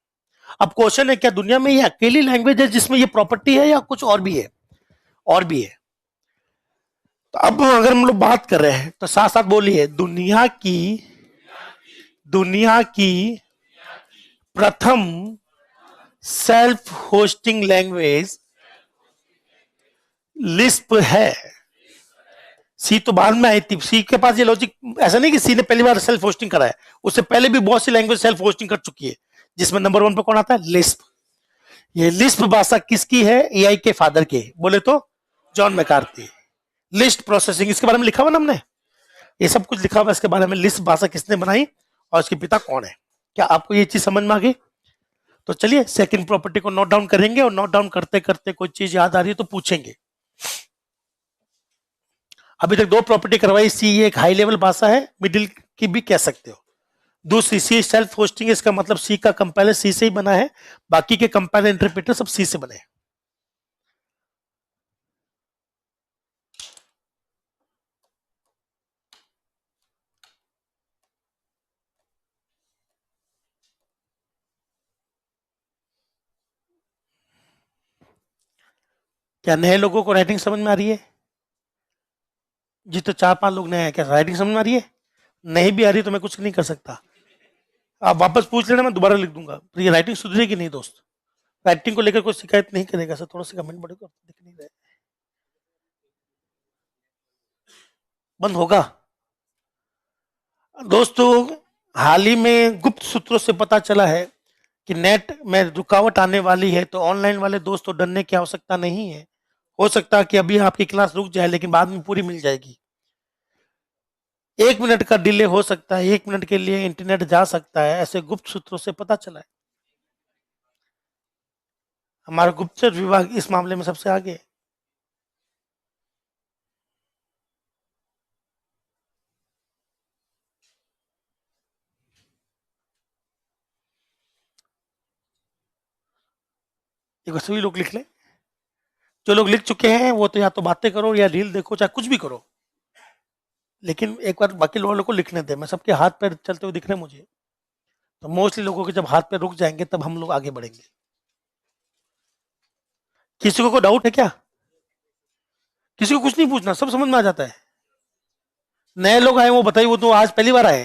अब क्वेश्चन है, क्या दुनिया में ये अकेली लैंग्वेज है जिसमें ये प्रॉपर्टी है, या कुछ और भी है? और भी है। तो अब अगर हम लोग बात कर रहे हैं तो साथ साथ बोलिए, दुनिया की प्रथम सेल्फ होस्टिंग लैंग्वेज लिस्प है। सी तो बाद में आई थी, सी के पास ये लॉजिक ऐसा नहीं कि सी ने पहली बार सेल्फ होस्टिंग करा है, उससे पहले भी बहुत सी लैंग्वेज सेल्फ होस्टिंग कर चुकी है, जिसमें नंबर 1 पे कौन आता है? लिस्प। ये लिस्प भाषा किसकी है? एआई के फादर के, बोले तो जॉन मैकार्थी। लिस्ट प्रोसेसिंग, इसके बारे में लिखा हुआ ना हमने, ये सब कुछ लिखा हुआ इसके बारे में, लिस्ट भाषा किसने बनाई और इसके पिता कौन है। क्या आपको ये चीज समझ में आ गई? तो चलिए सेकंड प्रॉपर्टी को नोट डाउन करेंगे, और नोट डाउन करते करते कोई चीज याद आ रही है तो पूछेंगे। अभी तक 2 प्रॉपर्टी करवाई। सी एक हाई लेवल भाषा है, मिडिल की भी कह सकते हो। दूसरी, सी सेल्फ होस्टिंग, इसका मतलब सी का कंपाइलर सी से ही बना है, बाकी के कंपाइलर इंटरप्रेटर सब सी से बने हैं। क्या नए लोगों को राइटिंग समझ में आ रही है? जी, तो 4-5 लोग नए हैं, क्या राइटिंग समझ में आ रही है? नहीं भी आ रही तो मैं कुछ नहीं कर सकता। आप वापस पूछ लेना, मैं दोबारा लिख दूंगा। तो ये राइटिंग सुधरेगी नहीं दोस्त। राइटिंग को लेकर कोई शिकायत नहीं करेगा सर, थोड़ा सा कमेंट बढ़ेगा, दिख नहीं रहा है। बंद होगा दोस्तों। हाल ही में गुप्त सूत्रों से पता चला है कि नेट में रुकावट आने वाली है, तो ऑनलाइन वाले दोस्तों डरने की आवश्यकता नहीं है। हो सकता है कि अभी आपकी क्लास रुक जाए, लेकिन बाद में पूरी मिल जाएगी। 1 मिनट का डिले हो सकता है, 1 मिनट के लिए इंटरनेट जा सकता है, ऐसे गुप्त सूत्रों से पता चला है। हमारा गुप्तचर विभाग इस मामले में सबसे आगे है। एक बार सभी लोग लिख लें। जो लोग लिख चुके हैं वो तो या तो बातें करो या रील देखो, चाहे कुछ भी करो, लेकिन एक बार बाकी लोगों को लिखने दे। मैं सबके हाथ पैर चलते हुए दिख रहे हैं मुझे, तो मोस्टली लोगों के जब हाथ पैर रुक जाएंगे तब हम लोग आगे बढ़ेंगे। किसी को कोई डाउट है क्या? किसी को कुछ नहीं पूछना, सब समझ में आ जाता है। नए लोग आए वो बताइए, वो तो आज पहली बार आए।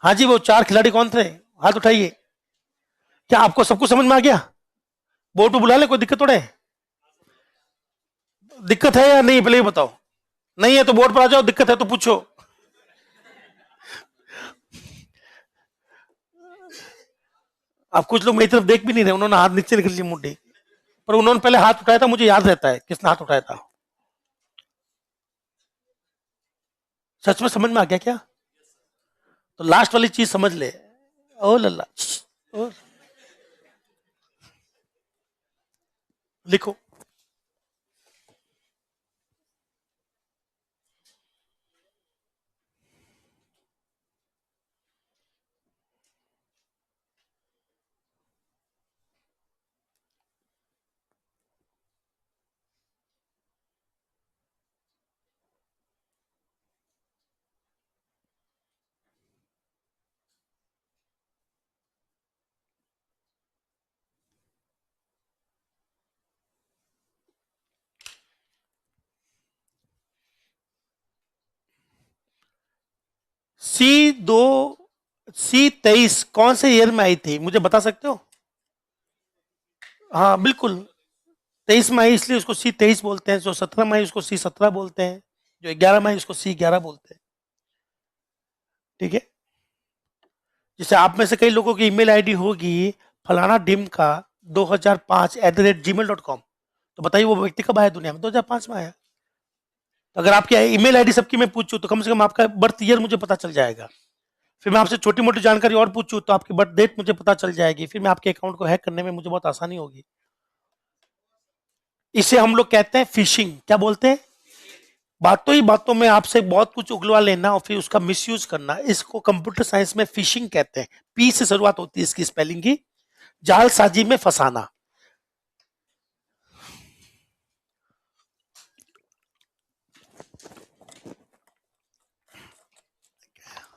हाँ जी, वो 4 खिलाड़ी कौन थे? हाथ उठाइए। क्या आपको सब कुछ समझ में आ गया? बोर्ड बुला ले, कोई दिक्कत थोड़ा है? दिक्कत है या नहीं पहले ये बताओ। नहीं है तो बोर्ड पर आ जाओ, दिक्कत है तो पूछो। आप कुछ लोग मेरी तरफ देख भी नहीं रहे, उन्होंने हाथ नीचे निकल लिए मुड्ढे, पर उन्होंने पहले हाथ उठाया था, मुझे याद रहता है किसने हाथ उठाया था। सच में समझ में आ गया क्या? तो लास्ट वाली चीज समझ ले। ओ लल्ला, ओ, लिखो। C23 कौन से ईयर में आई थी, मुझे बता सकते हो? हाँ बिल्कुल, 23 में आई, इसलिए उसको C23 बोलते हैं। जो 17 में आई उसको C17 बोलते हैं, जो 11 में आई उसको C11 बोलते हैं। ठीक है, जैसे आप में से कई लोगों की ईमेल आईडी होगी फलाना डिम का 2005@gmail.com, तो बताइए वो व्यक्ति कब आया दुनिया में? 2005 में आया। तो अगर आपकी ईमेल आईडी सबकी मैं पूछूं तो कम से कम आपका बर्थ ईयर मुझे पता चल जाएगा। फिर मैं आपसे छोटी मोटी जानकारी और पूछूं तो आपकी बर्थ डेट मुझे पता चल जाएगी। फिर मैं आपके अकाउंट को हैक करने में मुझे बहुत आसानी होगी। इसे हम लोग कहते हैं फिशिंग। क्या बोलते हैं? बातों ही बातों में आपसे बहुत कुछ उगलवा लेना और फिर उसका मिसयूज करना, इसको कंप्यूटर साइंस में फिशिंग कहते हैं। पी से शुरुआत होती है इसकी स्पेलिंग की। जालसाजी में फंसाना।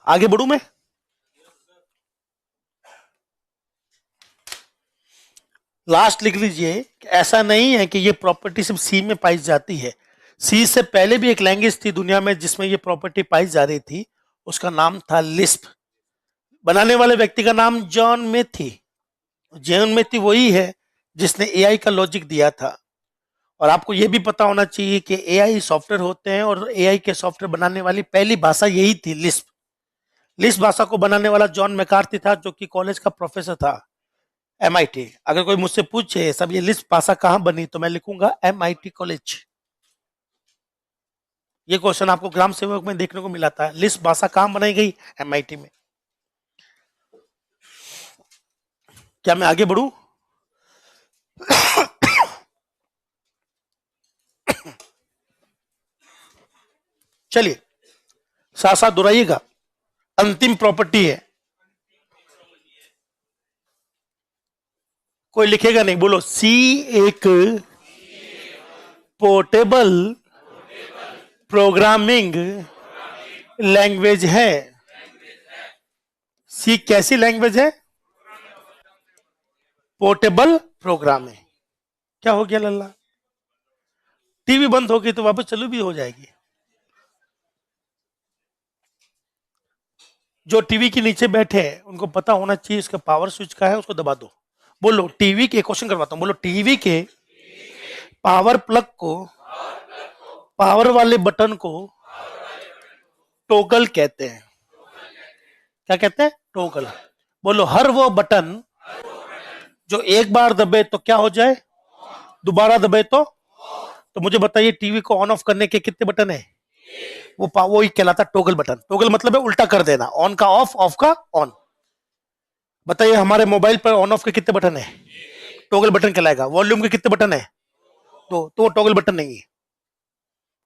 आगे बढ़ू मैं? लास्ट लिख लीजिए, ऐसा नहीं है कि ये प्रॉपर्टी सिर्फ सी में पाई जाती है। सी से पहले भी एक लैंग्वेज थी दुनिया में जिसमें ये प्रॉपर्टी पाई जा रही थी, उसका नाम था लिस्प। बनाने वाले व्यक्ति का नाम जॉन मेथी। जॉन मेथी वही है जिसने एआई का लॉजिक दिया था। और आपको यह भी पता होना चाहिए कि एआई सॉफ्टवेयर होते हैं और एआई के सॉफ्टवेयर बनाने वाली पहली भाषा यही थी, लिस्प। लिस्प भाषा को बनाने वाला जॉन मैकार्थी था, जो कि कॉलेज का प्रोफेसर था, एमआईटी। अगर कोई मुझसे पूछे सब ये लिस्प भाषा कहां बनी, तो मैं लिखूंगा एमआईटी कॉलेज। ये क्वेश्चन आपको ग्राम सेवक में देखने को मिला था। लिस्प भाषा कहां बनाई गई? एमआईटी में। क्या मैं आगे बढ़ूं? चलिए, साथ साथ दोहराइएगा। अंतिम प्रॉपर्टी है, कोई लिखेगा नहीं, बोलो। सी एक पोर्टेबल प्रोग्रामिंग लैंग्वेज है। सी कैसी लैंग्वेज है? Portable programming. क्या हो गया लल्ला? टीवी बंद होगी तो वापस चालू भी हो जाएगी। जो टीवी के नीचे बैठे हैं उनको पता होना चाहिए इसका पावर स्विच का है, उसको दबा दो। बोलो टीवी के, क्वेश्चन करवाता हूं, बोलो टीवी के पावर प्लग को, पावर वाले बटन को टोगल कहते हैं। क्या कहते हैं? टोगल। बोलो हर वो बटन जो एक बार दबे तो क्या हो जाए, दोबारा दबे तो मुझे बताइए टीवी को ऑन ऑफ करने के कितने बटन है? वो ही कहलाता टोगल बटन। टोगल मतलब है उल्टा कर देना, ऑन का ऑफ, ऑफ का ऑन। बताइए हमारे मोबाइल पर ऑन ऑफ के कितने बटन है? टोगल बटन कहलाएगा। वॉल्यूम के कितने बटन है? तो वो टोगल बटन नहीं है।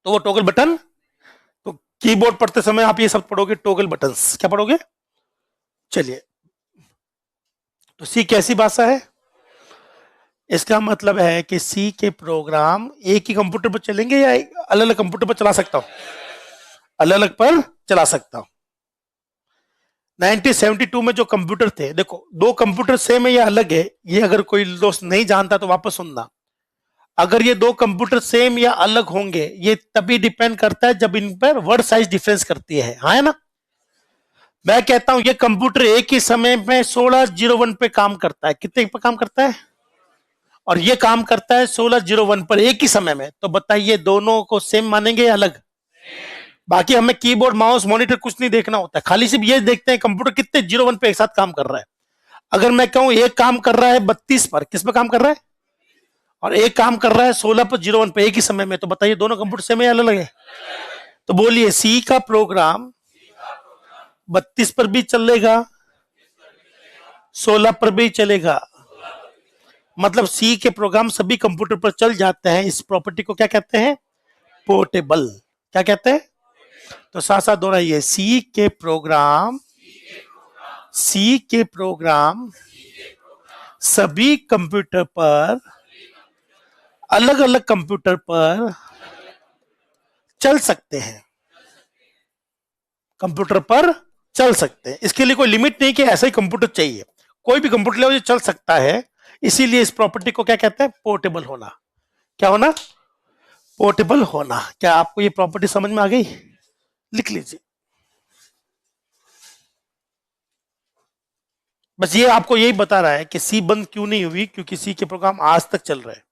तो वो टोगल बटन, तो कीबोर्ड पढ़ते समय आप ये सब पढ़ोगे, टोगल बटन्स। क्या पढ़ोगे? चलिए, तो सी कैसी भाषा है? इसका मतलब है कि सी के प्रोग्राम एक ही कंप्यूटर पर चलेंगे या अलग अलग कंप्यूटर पर चला सकता हूं? अलग अलग पर चला सकता हूं। 1972 में जो कंप्यूटर थे, देखो दो कंप्यूटर सेम है या अलग है, ये अगर कोई दोस्त नहीं जानता तो वापस सुनना। अगर ये दो कंप्यूटर सेम या अलग होंगे, ये तभी डिपेंड करता है जब इन पर वर्ड साइज डिफरेंस करती है, हाँ है ना? मैं कहता हूं ये कंप्यूटर एक ही समय में 1601 पे काम करता है। कितने पे काम करता है? और ये काम करता है 1601 पर एक ही समय में। तो बताइए दोनों को सेम मानेंगे या अलग? बाकी हमें कीबोर्ड, माउस, मॉनिटर कुछ नहीं देखना होता है, खाली सिर्फ ये देखते हैं कंप्यूटर कितने 01 पे एक साथ काम कर रहा है। अगर मैं कहूं एक काम कर रहा है 32 पर, किस पर काम कर रहा है? और एक काम कर रहा है 16 पर 01 पे एक ही समय में, तो बताइए दोनों कंप्यूटर सेम है या अलग है? तो बोलिए सी का प्रोग्राम 32 पर भी चलेगा, 16 पर भी चलेगा। मतलब सी के प्रोग्राम सभी कंप्यूटर पर चल जाते हैं। इस प्रॉपर्टी को क्या कहते हैं? पोर्टेबल। क्या कहते हैं? तो साथ साथ दोहराइए, सी के प्रोग्राम सभी कंप्यूटर पर, अलग अलग कंप्यूटर पर चल सकते हैं। कंप्यूटर पर चल सकते हैं, इसके लिए कोई लिमिट नहीं कि ऐसा ही कंप्यूटर चाहिए। कोई भी कंप्यूटर ले चल सकता है। इसीलिए इस प्रॉपर्टी को क्या कहते हैं? पोर्टेबल होना। क्या होना? पोर्टेबल होना। क्या आपको ये प्रॉपर्टी समझ में आ गई? लिख लीजिए। बस ये आपको यही बता रहा है कि सी बंद क्यों नहीं हुई, क्योंकि सी के प्रोग्राम आज तक चल रहे हैं।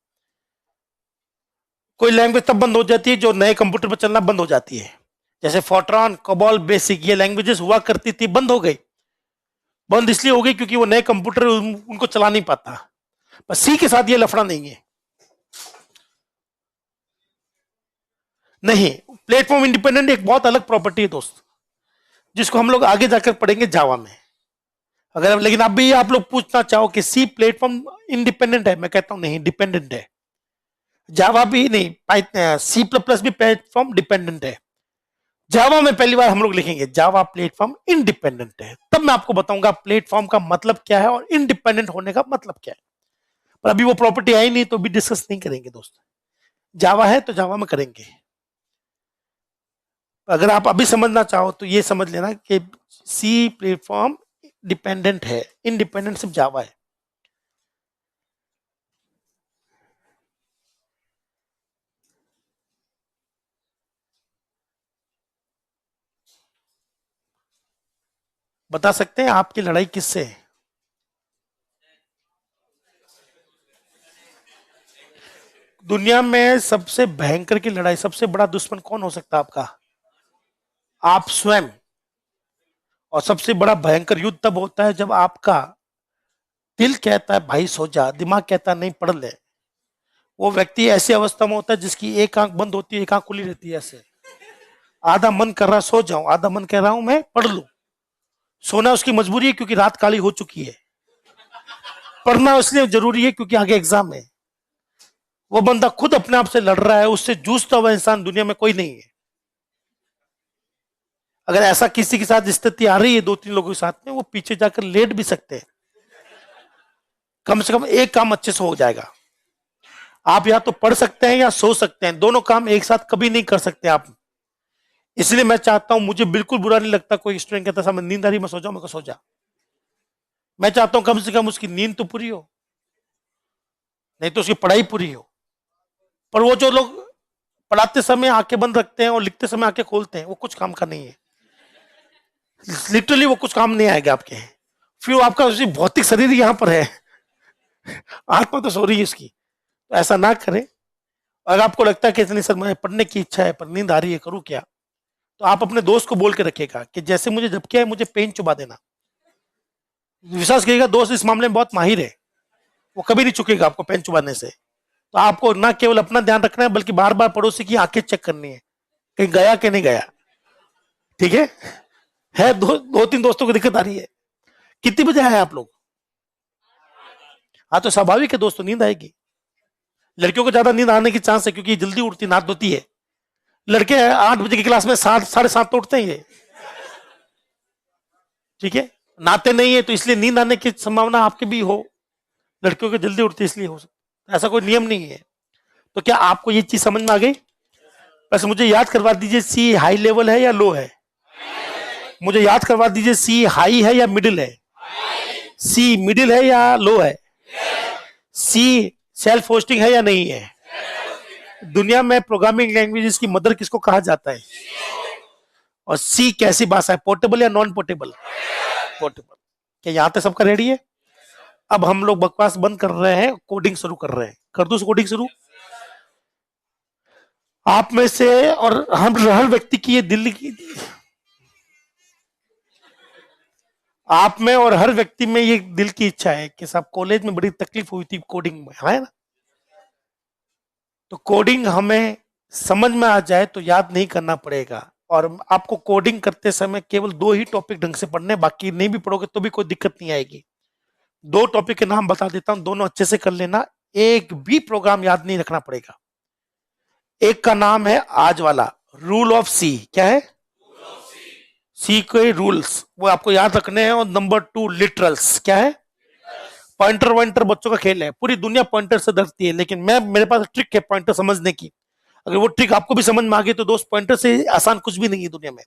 कोई लैंग्वेज तब बंद हो जाती है जो नए कंप्यूटर पर चलना बंद हो जाती है। जैसे फोर्ट्रॉन, कोबॉल, बेसिक, ये लैंग्वेजेस हुआ करती थी, बंद हो गई। बंद इसलिए हो गई क्योंकि वो नए कंप्यूटर उनको चला नहीं पाता। बस सी के साथ ये लफड़ा नहीं है। नहीं, प्लेटफॉर्म इंडिपेंडेंट एक बहुत अलग प्रॉपर्टी है दोस्त, जिसको हम लोग आगे जाकर पढ़ेंगे जावा में। अगर लेकिन अभी आप लोग पूछना चाहो कि सी प्लेटफॉर्म इंडिपेंडेंट है, मैं कहता हूं नहीं, डिपेंडेंट है। जावा भी नहीं, सी प्लस प्लस भी प्लेटफॉर्म डिपेंडेंट है। जावा में पहली बार हम लोग लिखेंगे जावा प्लेटफॉर्म इंडिपेंडेंट है, तब मैं आपको बताऊंगा प्लेटफॉर्म का मतलब क्या है और इंडिपेंडेंट होने का मतलब क्या है। पर अभी वो प्रॉपर्टी आई नहीं तो भी डिस्कस नहीं करेंगे दोस्त। जावा है तो जावा में करेंगे। अगर आप अभी समझना चाहो तो ये समझ लेना कि सी प्लेटफॉर्म डिपेंडेंट है, इंडिपेंडेंट सिर्फ जावा है। बता सकते हैं आपकी लड़ाई किससे है? दुनिया में सबसे भयंकर की लड़ाई, सबसे बड़ा दुश्मन कौन हो सकता है आपका? आप स्वयं। और सबसे बड़ा भयंकर युद्ध तब होता है जब आपका दिल कहता है भाई सो जा, दिमाग कहता है नहीं पढ़ ले। वो व्यक्ति ऐसी अवस्था में होता है जिसकी एक आंख बंद होती है, एक आंख खुली रहती है ऐसे। आधा मन कर रहा सो जाऊं, आधा मन कह रहा हूं मैं पढ़ लूं। सोना उसकी मजबूरी है क्योंकि रात काली हो चुकी है। पढ़ना इसलिए जरूरी है क्योंकि आगे एग्जाम है। वो बंदा खुद अपने आप से लड़ रहा है, उससे जूझता हुआ इंसान दुनिया में कोई नहीं है। अगर ऐसा किसी के साथ स्थिति आ रही है दो तीन लोगों के साथ में, वो पीछे जाकर लेट भी सकते हैं। कम से कम एक काम अच्छे से हो जाएगा। आप या तो पढ़ सकते हैं या सो सकते हैं, दोनों काम एक साथ कभी नहीं कर सकते आप। इसलिए मैं चाहता हूं, मुझे बिल्कुल बुरा नहीं लगता कोई स्टूडेंट कहता सामने नींद आ रही मैं सो जाऊं, मैं सो जा। मैं चाहता हूं कम से कम उसकी नींद तो पूरी हो, नहीं तो उसकी पढ़ाई पूरी हो। पर वो जो लोग पढ़ाते समय आंखें बंद रखते हैं और लिखते समय आंखें खोलते हैं, वो कुछ काम का नहीं है। लिटरली वो कुछ काम नहीं आएगा आपके। फिर आपका भौतिक शरीर यहाँ पर है, आत्मा तो सो रही है उसकी। तो ऐसा ना करें। अगर आपको लगता है कि इतनी सर मुझे पढ़ने की इच्छा है पर नींद आ रही है, करूँ क्या, तो आप अपने दोस्त को बोल के रखेगा कि जैसे मुझे झपकिया है मुझे पेन चुबा देना। विश्वास करिएगा दोस्त इस मामले में बहुत माहिर है, वो कभी नहीं चुकेगा आपको पेन चुबाने से। तो आपको ना केवल अपना ध्यान रखना है बल्कि बार बार पड़ोसी की आंखें चेक करनी है कहीं गया कि नहीं गया। ठीक है दो तीन दोस्तों को दिक्कत आ रही है। कितनी बजे आए आप लोग? हाँ तो स्वाभाविक है दोस्तों, नींद आएगी। लड़कियों को ज्यादा नींद आने की चांस है क्योंकि जल्दी उठती, नाक धोती है। लड़के 8 बजे की क्लास में 7, 7:30 तो उठते ही है। ठीक है, नाते नहीं है तो इसलिए नींद आने की संभावना आपकी भी हो। लड़कियों को जल्दी उठती इसलिए हो सकता, ऐसा कोई नियम नहीं है। तो क्या आपको ये चीज समझ में आ गई? बस मुझे याद करवा दीजिए सी हाई लेवल है या लो है। मुझे याद करवा दीजिए सी हाई है या मिडिल है। सी मिडिल है या लो है। सी सेल्फ होस्टिंग है या नहीं है। दुनिया में प्रोग्रामिंग लैंग्वेजेस की मदर किसको कहा जाता है? और सी कैसी भाषा है, पोर्टेबल या नॉन पोर्टेबल? पोर्टेबल। क्या यहाँ तक सबका रेडी है? अब हम लोग बकवास बंद कर रहे हैं, कोडिंग शुरू कर रहे हैं। कर दो कोडिंग शुरू। आप में से और हम हर व्यक्ति की ये दिल्ली की, आप में और हर व्यक्ति में ये दिल की इच्छा है कि साहब कॉलेज में बड़ी तकलीफ हुई थी कोडिंग में, है ना? तो कोडिंग हमें समझ में आ जाए तो याद नहीं करना पड़ेगा। और आपको कोडिंग करते समय केवल 2 ही टॉपिक ढंग से पढ़ने, बाकी नहीं भी पढ़ोगे तो भी कोई दिक्कत नहीं आएगी। 2 टॉपिक के नाम बता देता हूं, दोनों अच्छे से कर लेना। एक भी प्रोग्राम याद नहीं रखना पड़ेगा। एक का नाम है आज वाला, रूल ऑफ सी। क्या है? सी के रूल्स, वो आपको याद रखने हैं। और नंबर 2 लिटरल्स। क्या है? पॉइंटर वॉइंटर बच्चों का खेल है, पूरी दुनिया पॉइंटर से डरती है, लेकिन मेरे पास ट्रिक है पॉइंटर समझने की। अगर वो ट्रिक आपको भी समझ में आ गई तो दोस्त पॉइंटर से आसान कुछ भी नहीं है दुनिया में।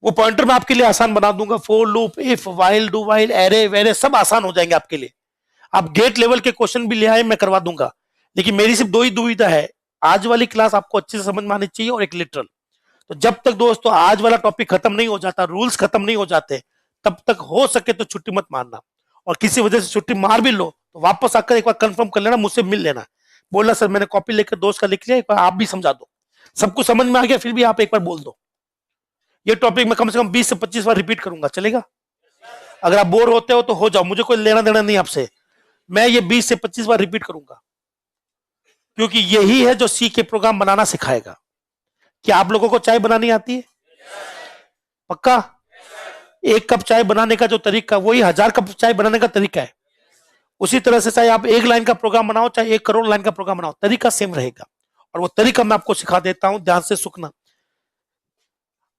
वो पॉइंटर मैं आपके लिए आसान बना दूंगा। For loop, if, while, do while, array वेरे सब आसान हो जाएंगे आपके लिए। आप गेट लेवल के क्वेश्चन भी ले आए, मैं करवा दूंगा। लेकिन मेरी सिर्फ 2 ही दुविधा है, आज वाली क्लास आपको अच्छे से समझ में आनी चाहिए और एक लिटरल। तो जब तक दोस्तों आज वाला टॉपिक खत्म नहीं हो जाता, रूल्स खत्म नहीं हो जाते, तब तक हो सके तो छुट्टी मत मारना, और किसी वजह से छुट्टी मार भी लो तो वापस आकर एक बार कंफर्म कर लेना, मुझसे मिल लेना, बोलना सर मैंने कॉपी लेकर दोस्त का लिख लिया, एक बार आप भी समझा दो। सब कुछ समझ में आ गया फिर भी आप एक बार बोल दो। ये टॉपिक मैं कम से कम 20 से 25 बार रिपीट करूंगा, चलेगा? अगर आप बोर होते हो तो हो जाओ, मुझे कोई लेना देना नहीं आपसे, मैं ये 20 से 25 बार रिपीट करूंगा, क्योंकि यही है जो सी के प्रोग्राम बनाना सिखाएगा। क्या आप लोगों को चाय बनानी आती है? पक्का? एक कप चाय बनाने का जो तरीका वही 1000 कप चाय बनाने का तरीका है। उसी तरह से चाहे आप 1 लाइन का प्रोग्राम बनाओ चाहे 1 करोड़ लाइन का प्रोग्राम बनाओ, तरीका सेम रहेगा, और वो तरीका मैं आपको सिखा देता हूं, ध्यान से सुनना।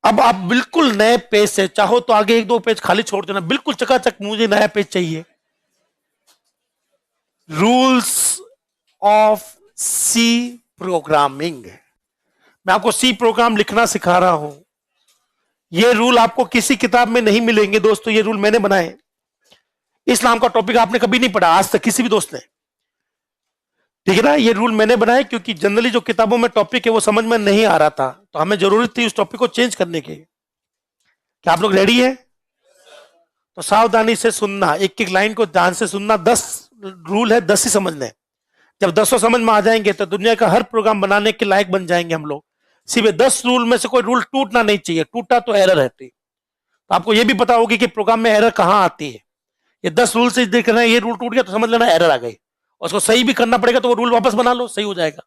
अब आप बिल्कुल नए पेज से, चाहो तो आगे 1-2 पेज खाली छोड़ देना, बिल्कुल चकाचक मुझे नया पेज चाहिए। रूल्स ऑफ सी प्रोग्रामिंग, मैं आपको सी प्रोग्राम लिखना सिखा रहा हूं। ये रूल आपको किसी किताब में नहीं मिलेंगे दोस्तों, ये रूल मैंने बनाए। इस नाम का टॉपिक आपने कभी नहीं पढ़ा आज तक किसी भी दोस्त ने, ठीक है ना? ये रूल मैंने बनाए क्योंकि जनरली जो किताबों में टॉपिक है वो समझ में नहीं आ रहा था, तो हमें जरूरत थी उस टॉपिक को चेंज करने की। क्या आप लोग रेडी हैं? तो सावधानी से सुनना, एक एक लाइन को ध्यान से सुनना। 10 रूल है, 10 ही समझने। जब 10 समझ में आ जाएंगे तो दुनिया का हर प्रोग्राम बनाने के लायक बन जाएंगे हम लोग। सिर्फ 10 रूल में से कोई रूल टूटना नहीं चाहिए, टूटा तो एरर रहती। तो आपको यह भी पता होगी कि प्रोग्राम में एरर कहां आती है। ये 10 रूल से देख रहे हैं, ये रूल टूट गया तो समझ लेना एरर आ गई, और उसको सही भी करना पड़ेगा तो वो रूल वापस बना लो, सही हो जाएगा।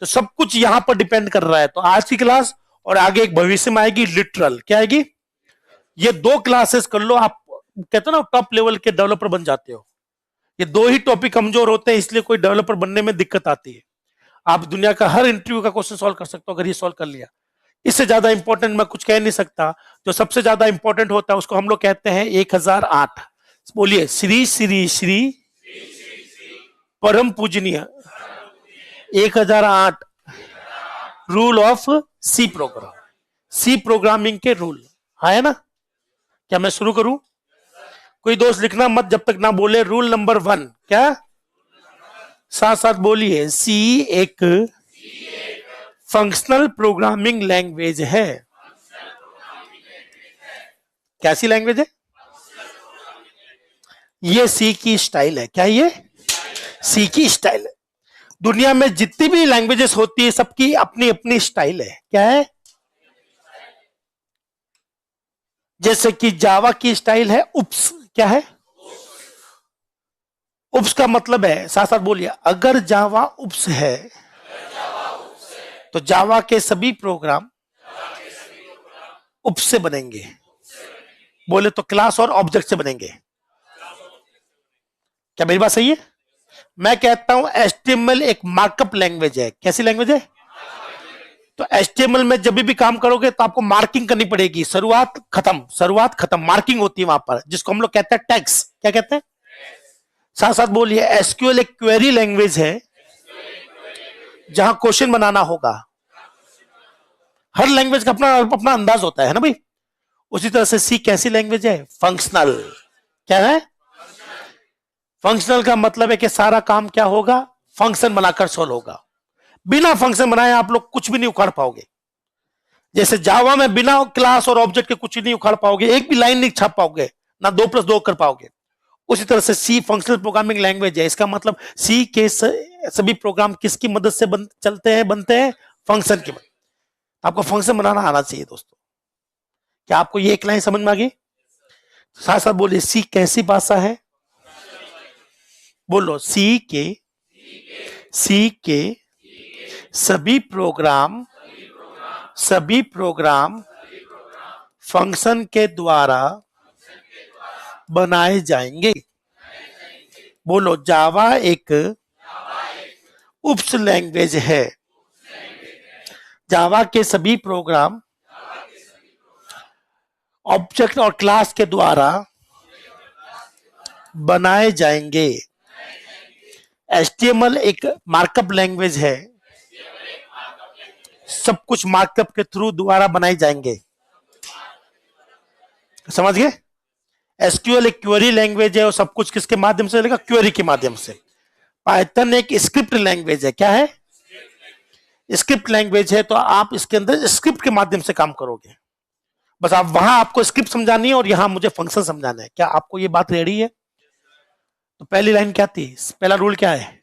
तो सब कुछ यहां पर डिपेंड कर रहा है। तो आज की क्लास और आगे एक भविष्य में आएगी लिटरल, क्या आएगी? ये 2 क्लासेस कर लो, आप कहते हो ना टॉप लेवल के डेवलपर बन जाते हो। ये 2 ही टॉपिक कमजोर होते हैं, इसलिए कोई डेवलपर बनने में दिक्कत आती है। आप दुनिया का हर इंटरव्यू का क्वेश्चन सॉल्व कर सकते हो अगर ये सॉल्व कर लिया। इससे ज्यादा इंपॉर्टेंट मैं कुछ कह नहीं सकता। जो सबसे ज्यादा इंपॉर्टेंट होता है उसको हम लोग कहते हैं 1008। बोलिए, श्री श्री श्री परम पूजनीय 1008 rule of C program, C programming के रूल है ना? क्या मैं शुरू करूं? कोई दोस्त लिखना मत जब तक ना बोले रूल नंबर 1। क्या? साथ साथ बोलिए, सी एक फंक्शनल प्रोग्रामिंग लैंग्वेज है। कैसी लैंग्वेज है? ये सी की स्टाइल है। क्या ये सी की स्टाइल है? दुनिया में जितनी भी लैंग्वेजेस होती है सबकी अपनी अपनी स्टाइल है। क्या है? जैसे कि जावा की स्टाइल है उप्स। क्या है? उप्स का मतलब है, साथ साथ बोलिए, अगर जावा उप्स है तो जावा के सभी प्रोग्राम उप्स से बनेंगे। बोले तो क्लास और ऑब्जेक्ट से बनेंगे। क्या मेरी बात सही है? मैं कहता हूं एचटीएमएल एक मार्कअप लैंग्वेज है। कैसी लैंग्वेज है? तो एचटीएमएल में जब भी काम करोगे तो आपको मार्किंग करनी पड़ेगी, शुरुआत खत्म मार्किंग होती है वहां पर, जिसको हम लोग कहते हैं टैग्स। क्या कहते हैं? साथ साथ बोलिए, एसक्यूएल एक क्वेरी लैंग्वेज है जहां क्वेश्चन बनाना होगा। हर लैंग्वेज का अपना अपना अंदाज होता है ना भाई। उसी तरह से सी कैसी लैंग्वेज है? फंक्शनल। क्या है? फंक्शनल का मतलब है कि सारा काम क्या होगा? फंक्शन बनाकर सॉल्व होगा। बिना फंक्शन बनाए आप लोग कुछ भी नहीं उखाड़ पाओगे। जैसे जावा में बिना क्लास और ऑब्जेक्ट के कुछ नहीं उखाड़ पाओगे, एक भी लाइन नहीं छाप पाओगे, ना 2+2 कर पाओगे। उसी तरह से सी फंक्शनल प्रोग्रामिंग लैंग्वेज है। इसका मतलब सी के सभी प्रोग्राम किसकी मदद से बनते हैं? फंक्शन की मदद। आपको फंक्शन बनाना आना चाहिए दोस्तों। क्या आपको ये एक लाइन समझ में आ गई? साथ साथ बोलिए, सी कैसी भाषा है? बोलो, सी के सभी प्रोग्राम फंक्शन के द्वारा बनाए जाएंगे। बोलो, जावा एक उप्स लैंग्वेज है। जावा के सभी प्रोग्राम ऑब्जेक्ट और क्लास के द्वारा बनाए जाएंगे। एचटीएमएल एक मार्कअप लैंग्वेज है, सब कुछ मार्कअप के थ्रू द्वारा बनाए जाएंगे। समझ गए? एसक्यूएल एक क्वेरी लैंग्वेज है और सब कुछ किसके माध्यम से चलेगा? क्वेरी के माध्यम से। पाइथन एक स्क्रिप्ट लैंग्वेज है। क्या है? स्क्रिप्ट लैंग्वेज है, तो आप इसके अंदर स्क्रिप्ट के माध्यम से काम करोगे। बस आप वहां आपको स्क्रिप्ट समझानी है और यहां मुझे फंक्शन समझाना है। क्या आपको ये बात रेडी है? तो पहली लाइन क्या थी, पहला रूल क्या है?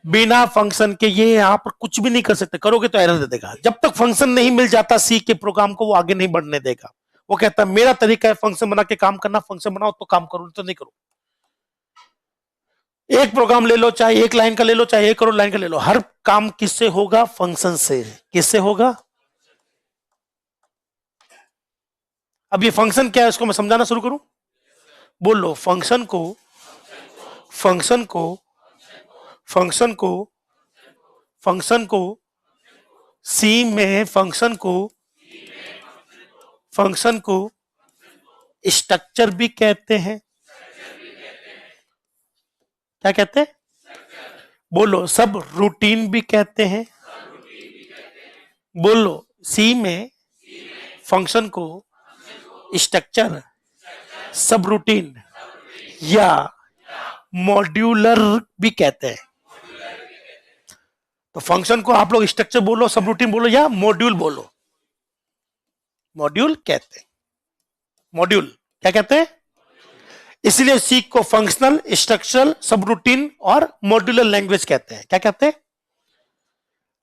बिना फंक्शन के ये यहां पर कुछ भी नहीं कर सकते, करोगे तो एरर दे देगा। जब तक फंक्शन नहीं मिल जाता सी के प्रोग्राम को, वो आगे नहीं बढ़ने देगा। वो कहता है मेरा तरीका है फंक्शन बना के काम करना, फंक्शन बनाओ तो काम करो, तो नहीं करो। एक प्रोग्राम ले लो, चाहे एक लाइन का ले लो, चाहे 1 करोड़ लाइन का ले लो, हर काम किससे होगा? फंक्शन से। किससे होगा? अब ये फंक्शन क्या है इसको मैं समझाना शुरू करूं। बोलो, फंक्शन को फंक्शन को फंक्शन को फंक्शन को सी में फंक्शन को स्ट्रक्चर भी कहते हैं। क्या कहते हैं? बोलो, सब रूटीन भी कहते हैं। बोलो, सी में फंक्शन को स्ट्रक्चर, सब रूटीन या मॉड्यूलर भी कहते हैं। तो फंक्शन को आप लोग स्ट्रक्चर बोलो, सब रूटीन बोलो या मॉड्यूल बोलो। मॉड्यूल कहते हैं। मॉड्यूल क्या कहते हैं? इसलिए सी को फंक्शनल, स्ट्रक्चरल, सब रूटीन और मॉड्यूलर लैंग्वेज कहते हैं। क्या कहते हैं?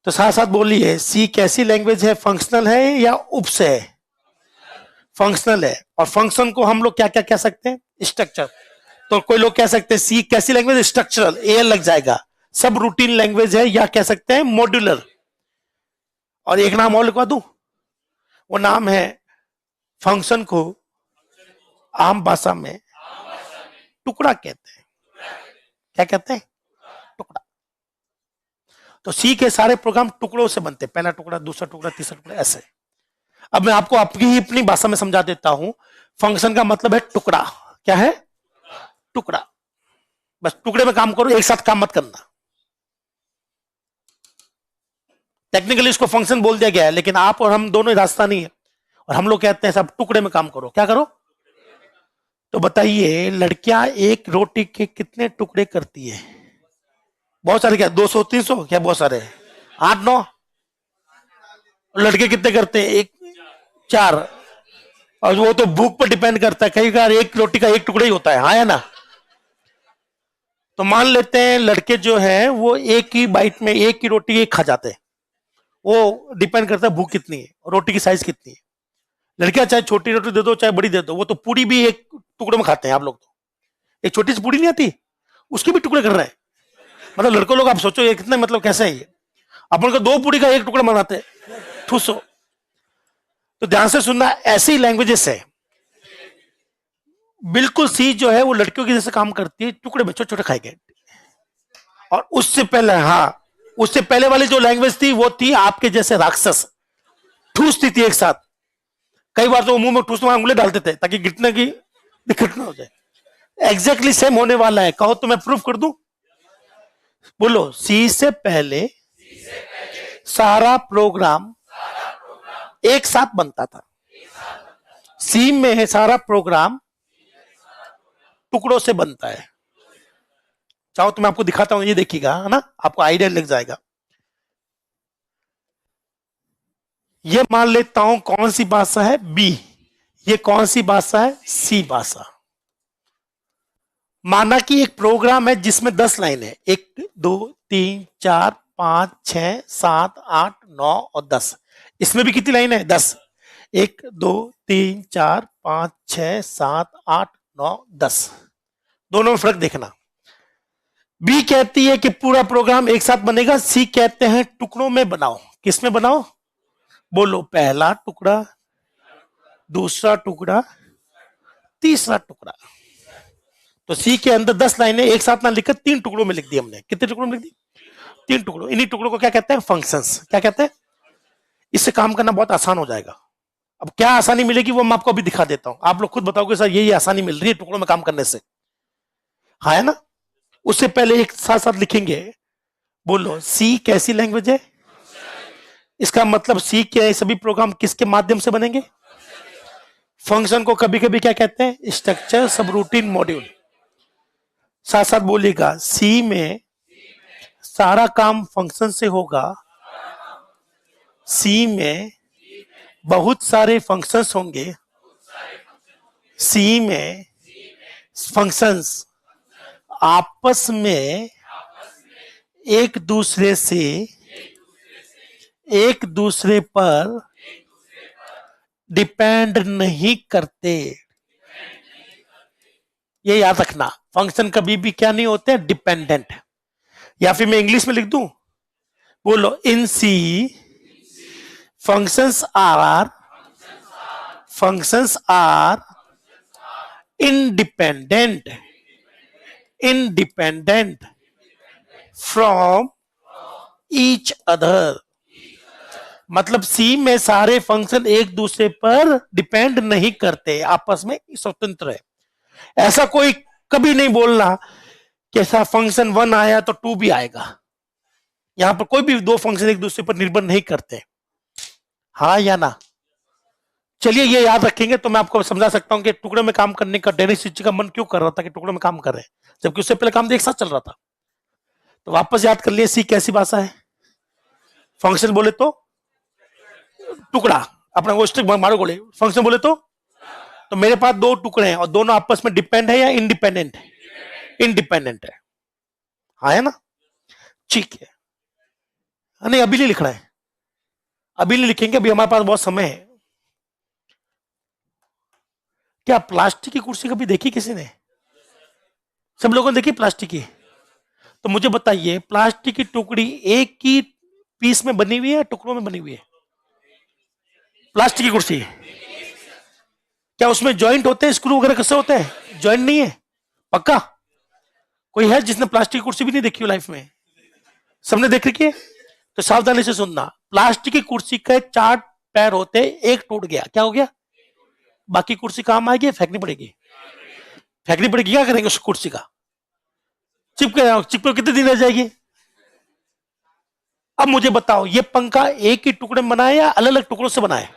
तो साथ साथ बोलिए, सी कैसी लैंग्वेज है? फंक्शनल है या उपस है? फंक्शनल है। और फंक्शन को हम लोग क्या क्या कह सकते हैं? स्ट्रक्चर। तो कोई लोग कह सकते हैं सी कैसी लैंग्वेज? स्ट्रक्चरल, एल लग जाएगा। सब रूटीन लैंग्वेज है या कह सकते हैं मॉड्यूलर। और एक नाम और लिखवा दूं, वो नाम है फंक्शन को आम भाषा में टुकड़ा कहते हैं। क्या कहते हैं? टुकड़ा। तो सी के सारे प्रोग्राम टुकड़ों से बनते हैं, पहला टुकड़ा, दूसरा टुकड़ा, तीसरा टुकड़ा, ऐसे। अब मैं आपको आपकी ही अपनी भाषा में समझा देता हूं। फंक्शन का मतलब है टुकड़ा। क्या है? टुकड़ा। बस टुकड़े में काम करो, एक साथ काम मत करना। टेक्निकली इसको फंक्शन बोल दिया गया है, लेकिन आप और हम दोनों राजस्थानी है और हम लोग कहते हैं सब टुकड़े में काम करो। क्या करो? तो बताइए, लड़कियां एक रोटी के कितने टुकड़े करती है? बहुत सारे। क्या 200 300? क्या बहुत सारे? 8 9। लड़के कितने करते हैं? 1 4। और वो तो भूख पर डिपेंड करता है, कई बार एक रोटी का एक टुकड़ा ही होता है, हाँ या ना? तो मान लेते हैं लड़के जो है वो एक ही बाइट में एक ही रोटी एक खा जाते हैं। वो डिपेंड करता है भूख कितनी है और रोटी की साइज कितनी है। लड़कियां चाहे छोटी रोटी दे दो चाहे बड़ी दे दो, वो तो पूरी भी एक टुकड़े में खाते हैं। आप लोग तो एक छोटी सी पूरी नहीं आती, उसके भी टुकड़े कर रहे हैं। मतलब लड़कों लोग आप सोचो ये कितने, मतलब कैसे है ये? अपन को 2 पूरी का एक टुकड़ा बनाते हैं, ठूसो। तो ध्यान से सुनना, ऐसी लैंग्वेजेस है। बिल्कुल सी जो है वो लड़कियों की जैसे काम करती है, टुकड़े में छोटे छोटे खाए गए। और उससे पहले, हाँ, उससे पहले वाली जो लैंग्वेज थी वो थी आपके जैसे राक्षस, ठूसती थी एक साथ। कई बार तो मुंह में ठूसने में उंगली डालते थे ताकि गिरने की दिक्कत ना हो जाए। एग्जैक्टली सेम होने वाला है। कहो तो मैं प्रूफ कर दूं। बोलो, सी से पहले सारा प्रोग्राम एक साथ बनता था। सी में सारा प्रोग्राम टुकड़ों से बनता है। चाहो तो मैं आपको दिखाता हूं, ये देखिएगा, है ना, आपको आइडिया लग जाएगा। ये मान लेता हूं कौन सी भाषा है? बी। ये कौन सी भाषा है? सी भाषा। माना कि एक प्रोग्राम है जिसमें 10 लाइन है, 1 2 3 4 5 6 7 8 9 और 10। इसमें भी कितनी लाइन है? 10। 1 2 3 4 5 6 7 8 9 10। दोनों में फर्क देखना। बी कहती है कि पूरा प्रोग्राम एक साथ बनेगा, सी कहते हैं टुकड़ों में बनाओ। किस में बनाओ? बोलो, पहला टुकड़ा, दूसरा टुकड़ा, तीसरा टुकड़ा। तो सी के अंदर 10 लाइनें एक साथ ना लिखकर 3 टुकड़ों में लिख दी हमने। कितने टुकड़ों में लिख दी? 3 टुकड़ों। इन्हीं टुकड़ों को क्या कहते हैं? फंक्शंस। क्या कहते हैं? इससे काम करना बहुत आसान हो जाएगा। अब क्या आसानी मिलेगी वो मैं आपको अभी दिखा देता हूं। आप लोग खुद बताओगे सर ये आसानी मिल रही है टुकड़ों में काम करने से, हाँ है ना? उससे पहले एक साथ साथ लिखेंगे। बोलो, सी कैसी लैंग्वेज है? इसका मतलब सी के सभी प्रोग्राम किसके माध्यम से बनेंगे? फंक्शन को कभी कभी क्या कहते हैं? स्ट्रक्चर, सब रूटीन, मॉड्यूल। साथ साथ बोलिएगा, सी में सारा काम फंक्शन से होगा। सी में बहुत सारे फंक्शंस होंगे सी में, फंक्शंस आपस में एक दूसरे से एक दूसरे पर डिपेंड नहीं करते। ये याद रखना, फंक्शन कभी भी क्या नहीं होते, डिपेंडेंट। या फिर मैं इंग्लिश में लिख दूं, बोलो, in C functions are independent independent from each other. मतलब सी में सारे फंक्शन एक दूसरे पर डिपेंड नहीं करते, आपस में स्वतंत्र है। ऐसा कोई कभी नहीं बोलना कि ऐसा फंक्शन 1 आया तो 2 भी आएगा। यहां पर कोई भी दो फंक्शन एक दूसरे पर निर्भर नहीं करते, हाँ या ना। चलिए ये याद रखेंगे तो मैं आपको समझा सकता हूं कि टुकड़े में काम करने का डेनिस रीच का मन क्यों कर रहा था कि टुकड़े में काम कर रहे हैं, जबकि उससे पहले काम एक साथ चल रहा था। तो वापस याद कर लिए, सी कैसी भाषा है, फंक्शन बोले तो टुकड़ा, अपना वो स्ट्रिक मारो गोले, फंक्शन बोले तो मेरे पास दो टुकड़े हैं और दोनों आपस में डिपेंड है या इंडिपेंडेंट है, इंडिपेंडेंट है, हाँ है ना, ठीक है। नहीं अभी नहीं लिखना है, अभी नहीं लिखेंगे, अभी हमारे पास बहुत समय है। क्या प्लास्टिक की कुर्सी कभी देखी किसी ने, सब लोगों ने देखी प्लास्टिक की? तो मुझे बताइए, प्लास्टिक की टुकड़ी एक ही पीस में बनी हुई है, टुकड़ों में बनी हुई है? प्लास्टिक की कुर्सी, क्या उसमें जॉइंट होते हैं, स्क्रू वगैरह कैसे होते हैं? जॉइंट नहीं है, पक्का? कोई है जिसने प्लास्टिक की कुर्सी भी नहीं देखी हो लाइफ में? सबने देख रखी है? तो सावधानी से सुनना, प्लास्टिक की कुर्सी के 4 पैर होते हैं, एक टूट गया, क्या हो गया? बाकी कुर्सी काम आएगी, फेंकनी पड़ेगी? फेंकनी पड़ेगी, क्या करेंगे उस कुर्सी का? चिपके कितने दिन रह जाएगी? अब मुझे बताओ, ये पंखा एक ही टुकड़े में बना है या अलग अलग टुकड़ों से बना है?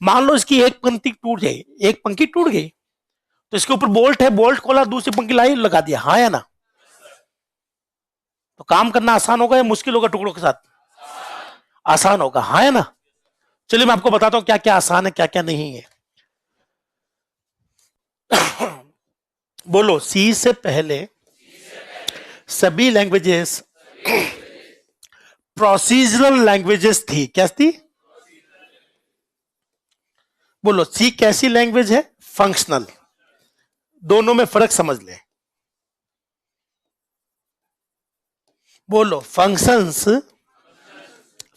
मान लो इसकी एक पंक्ति टूट जाए, एक पंक्ति टूट गई, तो इसके ऊपर बोल्ट है, बोल्ट खोला, दूसरी पंक्ति लाई, लगा दिया, हाँ या ना? तो काम करना आसान होगा या मुश्किल होगा टुकड़ों के साथ? आसान होगा, हाँ या ना? चलिए मैं आपको बताता हूं क्या क्या आसान है, क्या क्या नहीं है। बोलो, सी से पहले सभी लैंग्वेजेस प्रोसीजरल लैंग्वेजेस थी, क्या थी? बोलो, सी कैसी लैंग्वेज है? फंक्शनल। दोनों में फर्क समझ ले। बोलो, फंक्शंस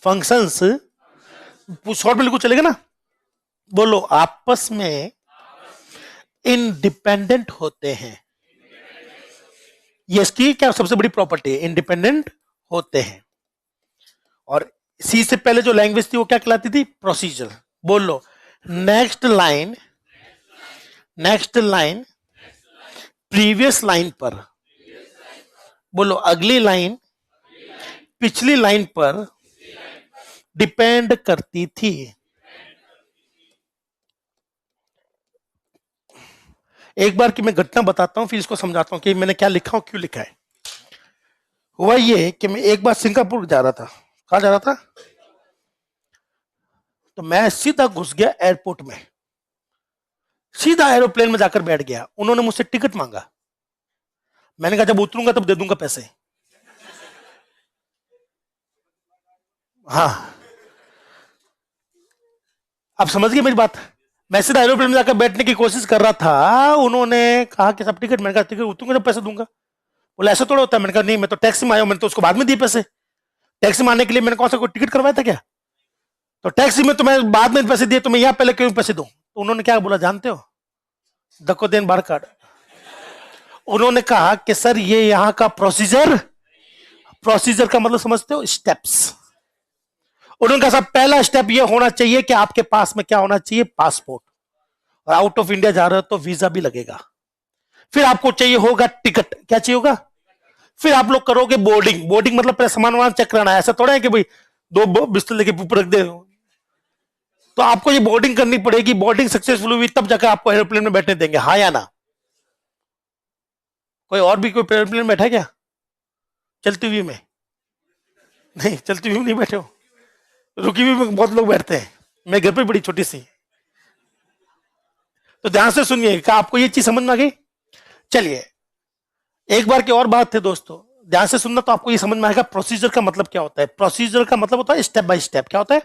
फंक्शंस शॉर्ट में लिखो, चलेगा ना? बोलो, आपस में इंडिपेंडेंट होते हैं। ये इसकी क्या सबसे बड़ी प्रॉपर्टी है, इंडिपेंडेंट होते हैं। और सी से पहले जो लैंग्वेज थी वो क्या कहलाती थी? प्रोसीजर। बोलो, नेक्स्ट लाइन प्रीवियस लाइन पर, बोलो, अगली लाइन पिछली लाइन पर डिपेंड करती थी। एक बार की मैं घटना बताता हूं, फिर इसको समझाता हूं कि मैंने क्या लिखा और क्यों लिखा है। हुआ ये कि मैं एक बार सिंगापुर जा रहा था। कहां जा रहा था? तो मैं सीधा घुस गया एयरपोर्ट में, सीधा एरोप्लेन में जाकर बैठ गया। उन्होंने मुझसे टिकट मांगा, मैंने कहा जब उतरूंगा तब दे दूंगा पैसे। हाँ, आप समझ गए मेरी बात? मैं सीधा एरोप्लेन में जाकर बैठने की कोशिश कर रहा था, उन्होंने कहा कि सब टिकट, मैंने कहा टिकट उतरूंगा जब पैसे दूंगा। बोले ऐसा थोड़ा होता है, मैंने कहा नहीं, मैं तो टैक्सी में आया हूं, मैंने तो उसको बाद में दिए पैसे। टैक्सी में आने के लिए मैंने कौन सा कोई टिकट करवाया था क्या? तो टैक्सी में तो मैं बाद में पैसे दिए, तो मैं यहाँ पहले क्यों पैसे दूं? तो उन्होंने क्या बोला जानते हो? धक्को देन बार कार्ड। उन्होंने कहा कि सर ये यहाँ का प्रोसीजर का मतलब समझते हो? स्टेप्स। उन्होंने कहा साहब पहला स्टेप ये होना चाहिए कि आपके पास में क्या होना चाहिए? पासपोर्ट। और आउट ऑफ इंडिया जा रहे हो तो वीजा भी लगेगा। फिर आपको चाहिए होगा टिकट। क्या चाहिए होगा? फिर आप लोग करोगे बोर्डिंग। बोर्डिंग मतलब पहले सामान वामान चेक कराना है। ऐसा थोड़ा है कि भाई दो बिस्तर लेके ऊपर रख दे। तो आपको ये बोर्डिंग करनी पड़ेगी। बोर्डिंग सक्सेसफुल हुई तब जाकर आपको एरोप्लेन में बैठने देंगे, हाँ या ना? कोई और भी कोई एरोप्लेन में बैठा है क्या? चलती हुई में नहीं, चलती हुई में नहीं बैठे हो, रुकी हुई में बहुत लोग बैठते हैं। मेरे घर पे बड़ी छोटी सी। तो ध्यान से सुनिए, क्या आपको ये चीज समझ में आ गई? चलिए एक बार की और बात है दोस्तों, ध्यान से सुनना तो आपको ये समझ में आएगा प्रोसीजर का मतलब क्या होता है। प्रोसीजर का मतलब होता है स्टेप बाय स्टेप। क्या होता है?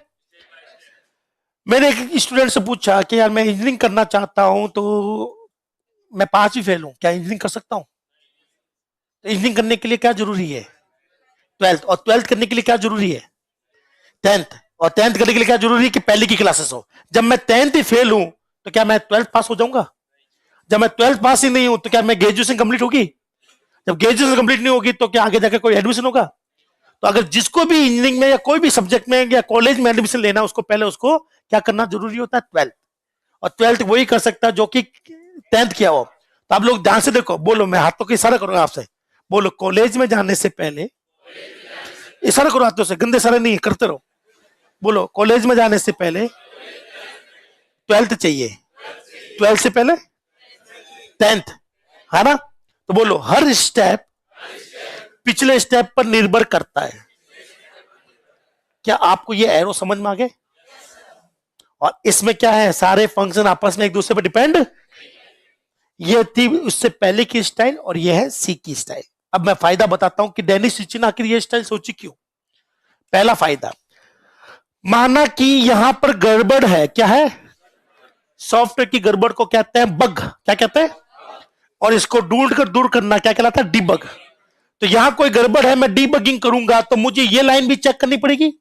मैंने एक स्टूडेंट से पूछा कि यार मैं इंजीनियरिंग करना चाहता हूं तो मैं 5वीं फेल हूं, क्या इंजीनियरिंग कर सकता हूं? तो इंजीनियरिंग करने के लिए क्या जरूरी है? 12th। और 12th करने के लिए क्या जरूरी है? 10th। और 10th करने के लिए क्या जरूरी है? कि पहले की क्लासेस हो। जब मैं 10th ही फेल हूं तो क्या मैं 12th पास हो जाऊंगा? जब मैं 12th पास ही नहीं हूं तो क्या मैं ग्रेजुएशन कंप्लीट होगी? जब ग्रेजुएशन कंप्लीट नहीं होगी तो क्या आगे जाकर कोई एडमिशन होगा? तो अगर जिसको भी इंजीनियरिंग में या कोई भी सब्जेक्ट में या कॉलेज में एडमिशन लेना है, उसको पहले उसको क्या करना जरूरी होता है? 12th। और 12th वही कर सकता है जो कि 10th किया हो। तो आप लोग ध्यान से देखो, बोलो, मैं हाथों का इशारा करूंगा आपसे, बोलो कॉलेज में जाने से पहले, इशारा करो हाथों से, गंदे इशारे नहीं करते रहो। बोलो कॉलेज में जाने से पहले 12th चाहिए, 12th से पहले 10th, है ना? तो बोलो हर स्टेप पिछले स्टेप पर निर्भर करता है। क्या आपको ये एरो समझ में आ गए? और इसमें क्या है, सारे फंक्शन आपस में एक दूसरे पर डिपेंड। ये थी उससे पहले की स्टाइल और ये है सी की स्टाइल। अब मैं फायदा बताता हूं कि डेनिस रिची ने आखिर ये स्टाइल सोची क्यों। पहला फायदा, माना कि यहां पर गड़बड़ है, क्या है? सॉफ्टवेयर की गड़बड़ को कहते हैं बग। क्या कहते हैं? और इसको ढूंढ कर दूर करना क्या कहलाता है? डिबग। तो यहां कोई गड़बड़ है, मैं डीबगिंग करूंगा तो मुझे ये लाइन भी चेक करनी पड़ेगी,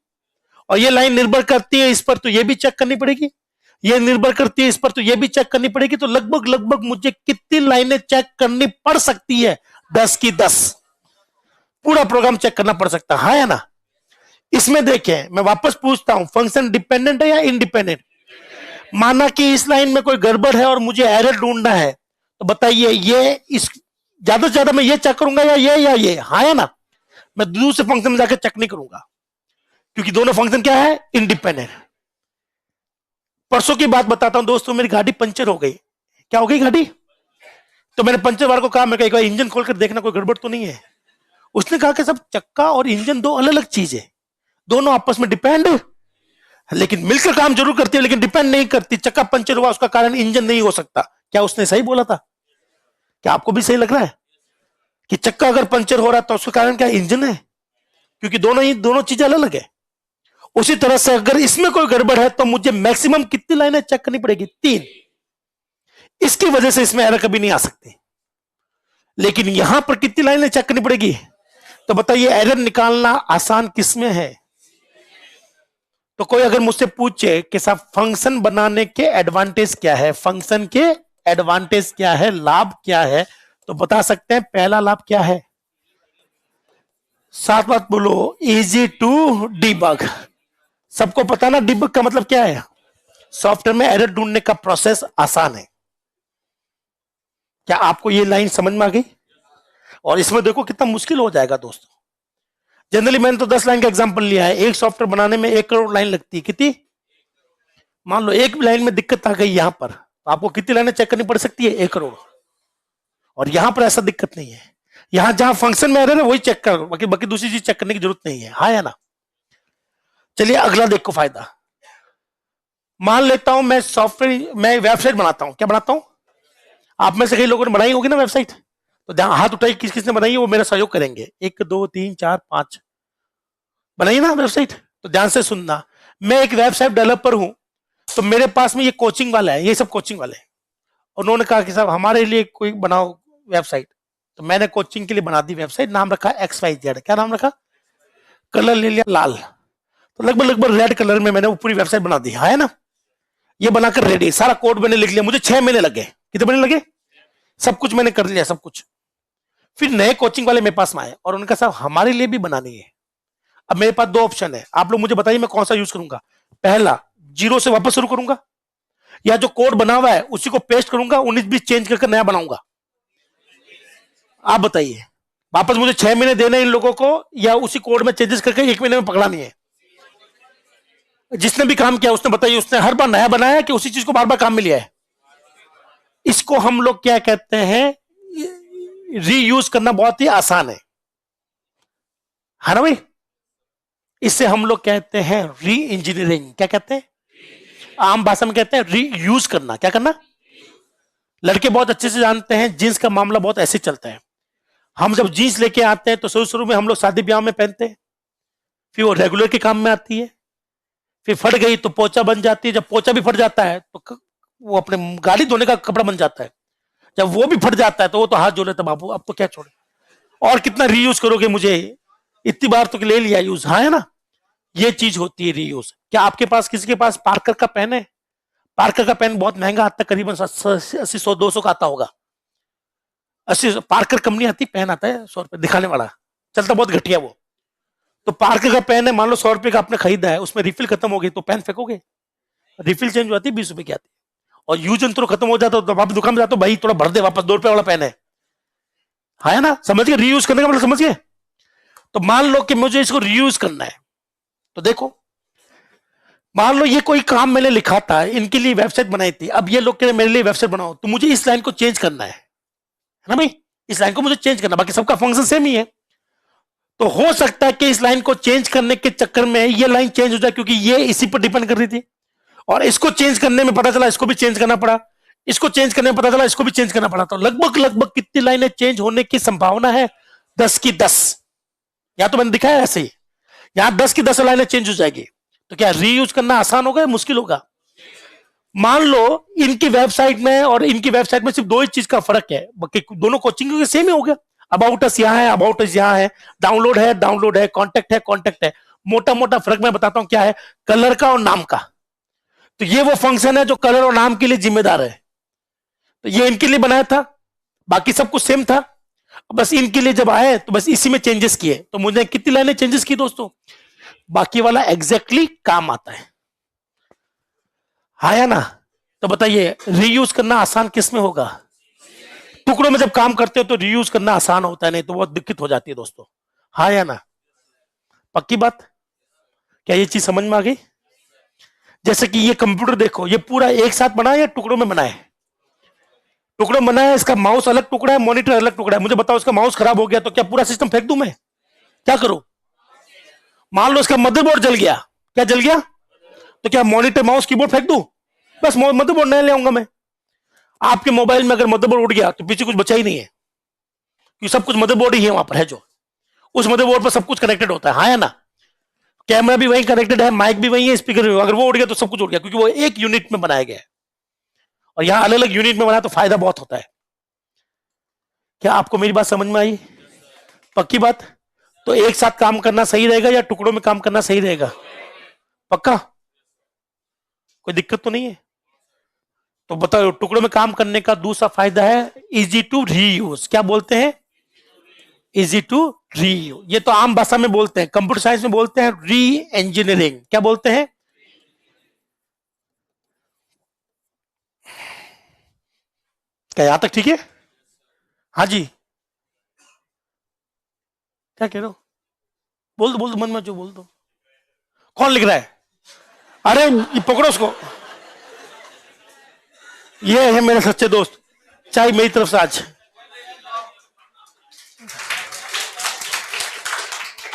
और ये लाइन निर्भर करती है इस पर तो ये भी चेक करनी पड़ेगी, ये निर्भर करती है इस पर तो ये भी चेक करनी पड़ेगी। तो लगभग लगभग मुझे कितनी लाइनें चेक करनी पड़ सकती है? 10 की 10 पूरा प्रोग्राम चेक करना पड़ सकता है, ना? इसमें देखें, मैं वापस पूछता हूं, फंक्शन डिपेंडेंट है या इंडिपेंडेंट? माना कि इस लाइन में कोई गड़बड़ है और मुझे एरर ढूंढना है, तो बताइए ये इस ज्यादा से ज्यादा मैं ये चेक करूंगा या ये, हाँ या ना? मैं दूसरे फंक्शन में जाकर चेक नहीं करूंगा, क्योंकि दोनों फंक्शन क्या है? इंडिपेंडेंट। परसों की बात बताता हूं दोस्तों, मेरी गाड़ी पंचर हो गई। क्या हो गई गाड़ी? तो मैंने पंचर वाले को कहा, मैं एक बार इंजन खोलकर देखना कोई गड़बड़ तो नहीं है। उसने कहा कि सब चक्का और इंजन दो अलग अलग चीज है, दोनों आपस में डिपेंड, लेकिन मिलकर काम जरूर करती है लेकिन डिपेंड नहीं करती। चक्का पंचर हुआ उसका कारण इंजन नहीं हो सकता। क्या उसने सही बोला था? क्या आपको भी सही लग रहा है कि चक्का अगर पंचर हो रहा है तो उसका कारण क्या इंजन है? क्योंकि दोनों चीजें अलग अलग है। उसी तरह से अगर इसमें कोई गड़बड़ है तो मुझे मैक्सिमम कितनी लाइनें चेक करनी पड़ेगी? 3। इसकी वजह से इसमें एरर कभी नहीं आ सकती। लेकिन यहां पर कितनी लाइनें चेक करनी पड़ेगी? तो बताइए एरर निकालना आसान किसमें है? तो कोई अगर मुझसे पूछे कि साहब फंक्शन बनाने के एडवांटेज क्या है, फंक्शन के एडवांटेज क्या है, लाभ क्या है, तो बता सकते हैं पहला लाभ क्या है? साथ बात बोलो, इजी टू डिबग। सबको पता ना डिबग का मतलब क्या है? सॉफ्टवेयर में एरर ढूंढने का प्रोसेस आसान है। क्या आपको ये लाइन समझ में आ गई? और इसमें देखो कितना मुश्किल हो जाएगा दोस्तों। जनरली मैंने तो 10 लाइन का एग्जांपल लिया है। एक सॉफ्टवेयर बनाने में 1 करोड़ लाइन लगती है। कितनी? मान लो एक लाइन में दिक्कत आ गई यहां पर, तो आपको कितनी लाइनें चेक करनी पड़ सकती है? 1 करोड़। और यहां पर ऐसा दिक्कत नहीं है, यहां जहां फंक्शन में एरर है वही चेक कर, बाकी बाकी दूसरी चीज चेक करने की जरूरत नहीं है, हाँ या ना? चलिए अगला देखो फायदा। मान लेता हूं मैं सॉफ्टवेयर, मैं वेबसाइट बनाता हूं। क्या बनाता हूं? आप में से कई लोगों ने बनाई होगी ना वेबसाइट, तो ध्यान हाथ उठाइए किस किसने बनाई है, वो मेरा सहयोग करेंगे। 1 2 3 4 5 बनाइए ना वेबसाइट। तो ध्यान से सुनना, मैं एक वेबसाइट डेवलपर हूं, तो मेरे पास में ये कोचिंग वाला है, ये सब कोचिंग वाले हैं। उन्होंने कहा कि साहब हमारे लिए कोई बनाओ वेबसाइट, तो मैंने कोचिंग के लिए बना दी वेबसाइट, नाम रखा XYZ। क्या नाम रखा? कलर ले लिया लाल, तो लगभग लगभग रेड कलर में मैंने वो पूरी वेबसाइट बना दी, है ना? ये बनाकर रेडी, सारा कोड मैंने लिख लिया, मुझे 6 महीने लगे। कितने महीने लगे? सब कुछ मैंने कर लिया, सब कुछ। फिर नए कोचिंग वाले मेरे पास में आए और उनका साहब हमारे लिए भी बनानी है। अब मेरे पास 2 ऑप्शन है, आप लोग मुझे बताइए मैं कौन सा यूज करूंगा। पहला, जीरो से वापस शुरू करूंगा, या जो कोड बना हुआ है उसी को पेस्ट करूंगा, 19-20 चेंज करके नया बनाऊंगा। आप बताइए, वापस मुझे 6 महीने देने इन लोगों को, या उसी कोड में चेंजेस करके 1 महीने में पकड़ानी है? जिसने भी काम किया उसने बताइए, उसने हर बार नया बनाया कि उसी चीज को बार बार काम में लिया है? इसको हम लोग क्या कहते हैं? रीयूज करना बहुत ही आसान है ना भाई? इससे हम लोग कहते हैं री इंजीनियरिंग। क्या कहते हैं? आम भाषा में कहते हैं रीयूज करना। क्या करना? लड़के बहुत अच्छे से जानते हैं, जीन्स का मामला बहुत ऐसे चलता है। हम जब जीन्स लेके आते हैं तो शुरू शुरू में हम लोग शादी ब्याह में पहनते हैं, फिर वो रेगुलर के काम में आती है, फिर फट गई तो पोचा बन जाती है, जब पोचा भी फट जाता है तो वो अपने गाड़ी धोने का कपड़ा बन जाता है, जब वो भी फट जाता है तो वो तो हाथ जोड़ लेता, बाबू अब तो क्या छोड़े, और कितना रीयूज करोगे, मुझे इतनी बार तो ले लिया यूज। हाँ है ना, ये चीज होती है रीयूज। क्या आपके पास किसी के पास पार्कर का पेन है? पार्कर का पेन बहुत महंगा आता है, करीबन 80, 100, 200 का आता होगा। 80 पार्कर कंपनी आती, पेन आता है 100 रुपए दिखाने वाला, चलता बहुत घटिया वो। तो पार्कर का पेन है, मान लो 100 रुपए का आपने खरीदा है, उसमें रिफिल खत्म हो गई तो पेन फेंकोगे? रिफिल चेंज होती है 20 रुपए की आती है, और यूज एंड थ्रो खत्म हो जाता है तो आप दुकान में जाते हो, भाई थोड़ा भर दे वापस, 2 रुपए वाला पेन है। हाँ है ना, समझ गए रीयूज करने का मतलब, समझ गए? तो मान लो कि मुझे इसको रीयूज करना है, तो देखो मान लो ये कोई काम मैंने लिखा था, इनके लिए वेबसाइट बनाई थी, अब ये लोग कह रहे मेरे लिए वेबसाइट बनाओ, तो मुझे इस लाइन को चेंज करना है ना भाई, इस लाइन को मुझे चेंज करना, बाकी सबका फंक्शन सेम ही है। तो हो सकता है कि इस लाइन को चेंज करने के चक्कर में ये लाइन चेंज हो जाए, क्योंकि ये इसी पर डिपेंड कर रही थी, और इसको चेंज करने में पता चला इसको भी चेंज करना पड़ा, इसको चेंज करने में पता चला इसको भी चेंज करना पड़ा, तो लगभग लगभग कितनी लाइनें चेंज होने की संभावना है? 10 की 10। या तो मैंने दिखाया ऐसे ही, यहां 10 की 10 लाइनें चेंज हो जाएगी। तो क्या रीयूज करना आसान होगा या मुश्किल होगा? मान लो इनकी वेबसाइट में और इनकी वेबसाइट में सिर्फ 2 ही चीज का फर्क है, बाकी दोनों कोचिंग सेम ही हो गया। अबाउट अस यहाँ है, अबाउट अस यहाँ है, डाउनलोड है, कांटेक्ट है। मोटा मोटा फर्क मैं बताता हूं क्या है, कलर का और नाम का। तो ये वो फंक्शन है जो कलर और नाम के लिए जिम्मेदार है, तो ये इनके लिए बनाया था, बाकी सब कुछ सेम था, बस इनके लिए जब आए तो बस इसी में चेंजेस किए। तो मुझे कितनी लाइनें चेंजेस की दोस्तों? बाकी वाला एग्जैक्टली काम आता है। हाँ या ना? तो बताइए रीयूज करना आसान किस में होगा? टुकड़ों में जब काम करते हो तो रीयूज करना आसान होता है, नहीं तो बहुत दिक्कत हो जाती है दोस्तों। हाँ या ना? पक्की बात? क्या ये चीज समझ में आ गई? जैसे कि ये कंप्यूटर देखो, ये पूरा एक साथ बना है या टुकड़ों में बना है? टुकड़ों में बना है, इसका माउस अलग टुकड़ा है, मॉनिटर अलग टुकड़ा है। मुझे बताओ इसका माउस खराब हो गया तो क्या पूरा सिस्टम फेंक दूं मैं? क्या करूं? मान लो इसका मदरबोर्ड जल गया, क्या जल गया? तो क्या मॉनिटर माउस कीबोर्ड फेंक दूं? बस मदरबोर्ड नया ले आऊंगा मैं। आपके मोबाइल में अगर मदरबोर्ड उड़ गया तो पीछे कुछ बचा ही नहीं है, क्योंकि सब कुछ मदरबोर्ड ही है वहां पर है, जो उस मदरबोर्ड पर सब कुछ कनेक्टेड होता है। हाँ या ना? कैमरा भी वही कनेक्टेड है, माइक भी वही है, स्पीकर भी, अगर वो उड़ गया तो सब कुछ उड़ गया, क्योंकि वो एक यूनिट में बनाया गया है। और यहां अलग अलग यूनिट में बनाया तो फायदा बहुत होता है। क्या आपको मेरी बात समझ में आई? पक्की बात? तो एक साथ काम करना सही रहेगा या टुकड़ों में काम करना सही रहेगा? पक्का? कोई दिक्कत तो नहीं है? तो बताओ, टुकड़ों में काम करने का दूसरा फायदा है इजी टू रीयूज। क्या बोलते हैं? Easy to reuse. ये तो आम भाषा में बोलते हैं, कंप्यूटर साइंस में बोलते हैं री इंजीनियरिंग। क्या बोलते हैं? क्या यहां तक ठीक है? हाँ जी, क्या कह रहे हो? बोल दो मन में जो बोल दो। कौन लिख रहा है? अरे ये पकड़ो उसको, ये है मेरे सच्चे दोस्त, चाय मेरी तरफ से आज।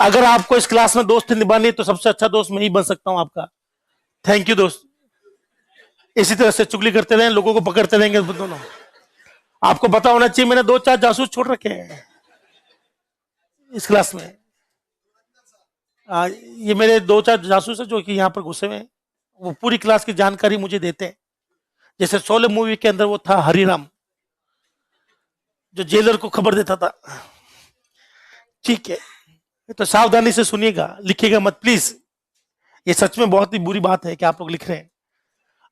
अगर आपको इस क्लास में दोस्ती निभानी है तो सबसे अच्छा दोस्त मैं ही बन सकता हूं आपका। थैंक यू दोस्त, इसी तरह से चुगली करते रहें, लोगों को पकड़ते रहेंगे दोनों। आपको पता होना चाहिए मैंने 2-4 जासूस छोड़ रखे हैं इस क्लास में। ये मेरे 2-4 जासूस है जो कि यहाँ पर घुसे हुए हैं, वो पूरी क्लास की जानकारी मुझे देते हैं। जैसे शोले मूवी के अंदर वो था हरिराम, जो जेलर को खबर देता था। ठीक है, तो सावधानी से सुनिएगा, लिखिएगा मत प्लीज। ये सच में बहुत ही बुरी बात है कि आप लोग लिख रहे हैं।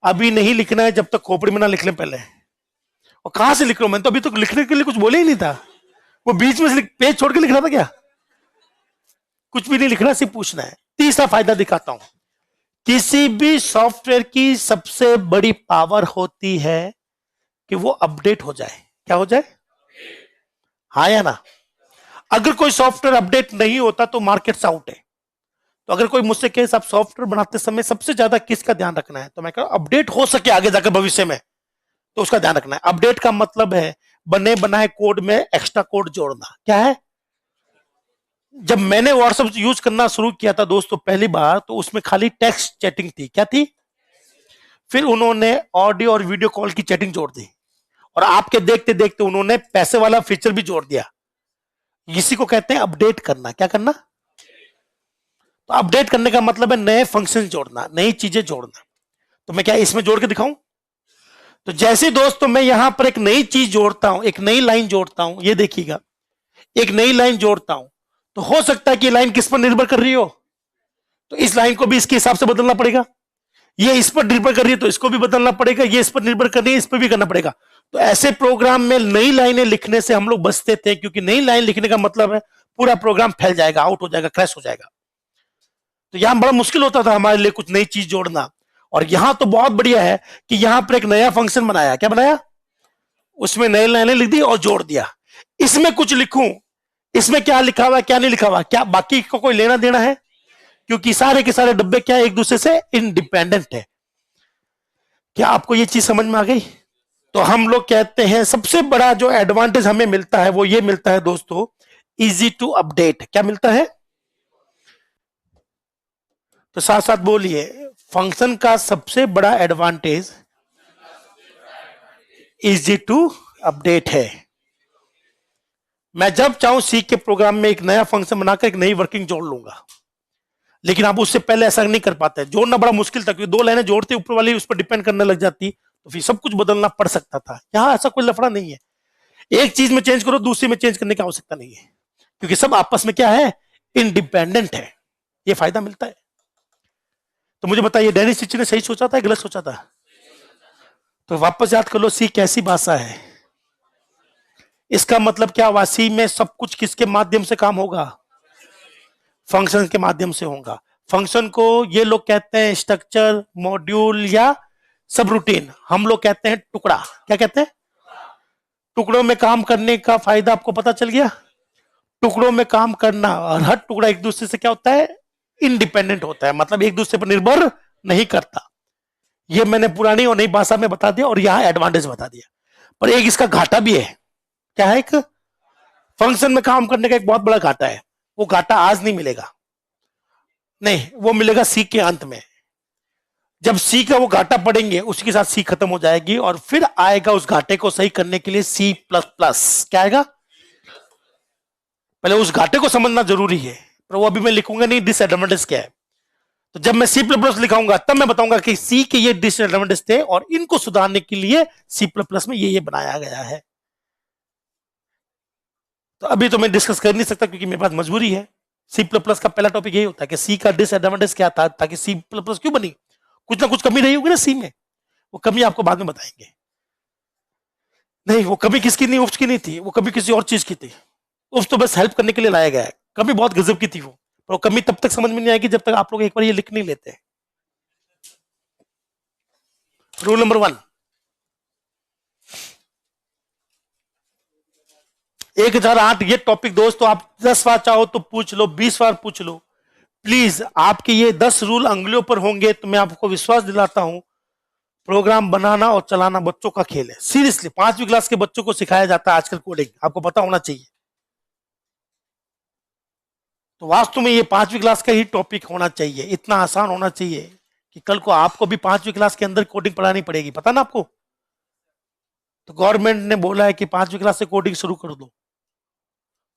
अभी नहीं लिखना है जब तक खोपड़ी में ना लिख लें पहले। और कहां से लिख रहा हूं? मैं तो अभी तक लिखने के लिए कुछ बोले ही नहीं था, वो बीच में से पेज छोड़ के लिख रहा था क्या? कुछ भी नहीं लिखना, सिर्फ पूछना है। तीसरा फायदा दिखाता हूं, किसी भी सॉफ्टवेयर की सबसे बड़ी पावर होती है कि वो अपडेट हो जाए। क्या हो जाए? हाँ या ना? अगर कोई सॉफ्टवेयर अपडेट नहीं होता तो मार्केट से आउट है। तो अगर कोई मुझसे कहे आप सॉफ्टवेयर बनाते समय सबसे ज्यादा किसका ध्यान रखना है, तो मैं कहूं अपडेट हो सके आगे जाकर भविष्य में, तो उसका ध्यान रखना है। अपडेट का मतलब है बने बनाए कोड में एक्स्ट्रा कोड जोड़ना। क्या है? जब मैंने व्हाट्सएप यूज करना शुरू किया था दोस्तों पहली बार, तो उसमें खाली टेक्स्ट चैटिंग थी। क्या थी? फिर उन्होंने ऑडियो और वीडियो कॉल की चैटिंग जोड़ दी, और आपके देखते देखते उन्होंने पैसे वाला फीचर भी जोड़ दिया। इसी को कहते हैं अपडेट करना। क्या करना? तो अपडेट करने का मतलब है नए फंक्शन जोड़ना, नई चीजें जोड़ना। तो मैं क्या इसमें जोड़ के दिखाऊं? तो जैसे दोस्तों मैं यहां पर एक नई चीज जोड़ता हूं, एक नई लाइन जोड़ता हूं, ये देखिएगा, एक नई लाइन जोड़ता हूं, तो हो सकता है कि लाइन किस पर निर्भर कर रही हो, तो इस लाइन को भी इसके हिसाब से बदलना पड़ेगा। ये इस पर निर्भर कर रही है तो इसको भी बदलना पड़ेगा, ये इस पर निर्भर कर रही है, इस पर भी करना पड़ेगा। तो ऐसे प्रोग्राम में नई लाइनें लिखने से हम लोग बचते थे, क्योंकि नई लाइन लिखने का मतलब है पूरा प्रोग्राम फैल जाएगा, आउट हो जाएगा, क्रैश हो जाएगा। तो यहां बड़ा मुश्किल होता था हमारे लिए कुछ नई चीज जोड़ना। और यहां तो बहुत बढ़िया है कि यहां पर एक नया फंक्शन बनाया। क्या बनाया? उसमें नई लाइनें लिख दी और जोड़ दिया। इसमें कुछ लिखूं, इसमें क्या लिखा हुआ है क्या नहीं लिखा हुआ, क्या बाकी को कोई लेना देना है? क्योंकि सारे के सारे डब्बे क्या एक दूसरे से इंडिपेंडेंट है। क्या आपको ये चीज समझ में आ गई? तो हम लोग कहते हैं सबसे बड़ा जो एडवांटेज हमें मिलता है वो ये मिलता है दोस्तों, इजी टू अपडेट। क्या मिलता है? तो साथ साथ बोलिए, फंक्शन का सबसे बड़ा एडवांटेज इजी टू अपडेट है। मैं जब चाहूं सीख के प्रोग्राम में एक नया फंक्शन बनाकर एक नई वर्किंग जोड़ लूंगा, लेकिन आप उससे पहले ऐसा नहीं कर पाते। जोड़ना बड़ा मुश्किल था, क्योंकि दो लाइनें जोड़ते ऊपर वाली उस पर डिपेंड करने लग जाती, तो फिर सब कुछ बदलना पड़ सकता था। यहां ऐसा कोई लफड़ा नहीं है, एक चीज में चेंज करो दूसरी में चेंज करने की आवश्यकता नहीं है, क्योंकि सब आपस में क्या है, इंडिपेंडेंट है। ये फायदा मिलता है। तो मुझे बताइए, डेनिस टीचर ने सही सोचा था या गलत सोचा था? तो वापस याद कर लो, सी कैसी भाषा है? इसका मतलब क्या हुआ, सी में सब कुछ किसके माध्यम से काम होगा? फंक्शन के माध्यम से होगा। फंक्शन को ये लोग कहते हैं स्ट्रक्चर, मॉड्यूल या सब रूटीन, हम लोग कहते हैं टुकड़ा। क्या कहते हैं? टुकड़ों में काम करने का फायदा आपको पता चल गया। टुकड़ों में काम करना, और हर टुकड़ा एक दूसरे से क्या होता है, इंडिपेंडेंट होता है, मतलब एक दूसरे पर निर्भर नहीं करता। ये मैंने पुरानी और नई भाषा में बता दिया, और यहां एडवांटेज बता दिया। पर एक इसका घाटा भी है। क्या है? एक फंक्शन में काम करने का एक बहुत बड़ा घाटा है। वो घाटा आज नहीं मिलेगा, नहीं, वो मिलेगा सी के अंत में। जब सी का वो घाटा पड़ेंगे उसके साथ सी खत्म हो जाएगी, और फिर आएगा उस घाटे को सही करने के लिए सी प्लस प्लस। क्या आएगा? पहले उस घाटे को समझना जरूरी है, पर वो अभी मैं लिखूंगा नहीं डिसएडवांटेज क्या है। तो जब मैं सी प्लस प्लस लिखाऊंगा तब मैं बताऊंगा कि सी के ये डिसएडवांटेज थे, और इनको सुधारने के लिए सी प्लस प्लस में ये बनाया गया है। तो अभी तो मैं डिस्कस कर नहीं सकता, क्योंकि मेरे पास मजबूरी है। सी प्लस प्लस का पहला टॉपिक यही होता है कि सी का डिसएडवांटेज क्या था, ताकि सी प्लस प्लस क्यों बनी, कुछ ना कुछ कमी रही होगी ना सी में, वो कमी आपको बाद में बताएंगे। नहीं, वो कमी किसकी नहीं, उफ्स की नहीं थी, वो कमी किसी और चीज की थी। उफ्स तो बस हेल्प करने के लिए लाया गया है, कमी बहुत गजब की थी वो, पर वो कमी तब तक समझ में नहीं आएगी जब तक आप लोग एक बार ये लिख नहीं लेते। रूल नंबर 1, 1008 ये टॉपिक दोस्तों आप 10 बार चाहो तो पूछ लो, 20 बार पूछ लो। प्लीज आपके ये 10 रूल अंगुलियों पर होंगे तो मैं आपको विश्वास दिलाता हूं, प्रोग्राम बनाना और चलाना बच्चों का खेल है। सीरियसली 5वीं क्लास के बच्चों को सिखाया जाता है आजकल कोडिंग, आपको पता होना चाहिए। तो वास्तव में ये 5वीं क्लास का ही टॉपिक होना चाहिए, इतना आसान होना चाहिए कि कल को आपको भी 5वीं क्लास के अंदर कोडिंग पढ़ानी पड़ेगी, पता ना आपको। तो गवर्नमेंट ने बोला है कि 5वीं क्लास से कोडिंग शुरू कर दो।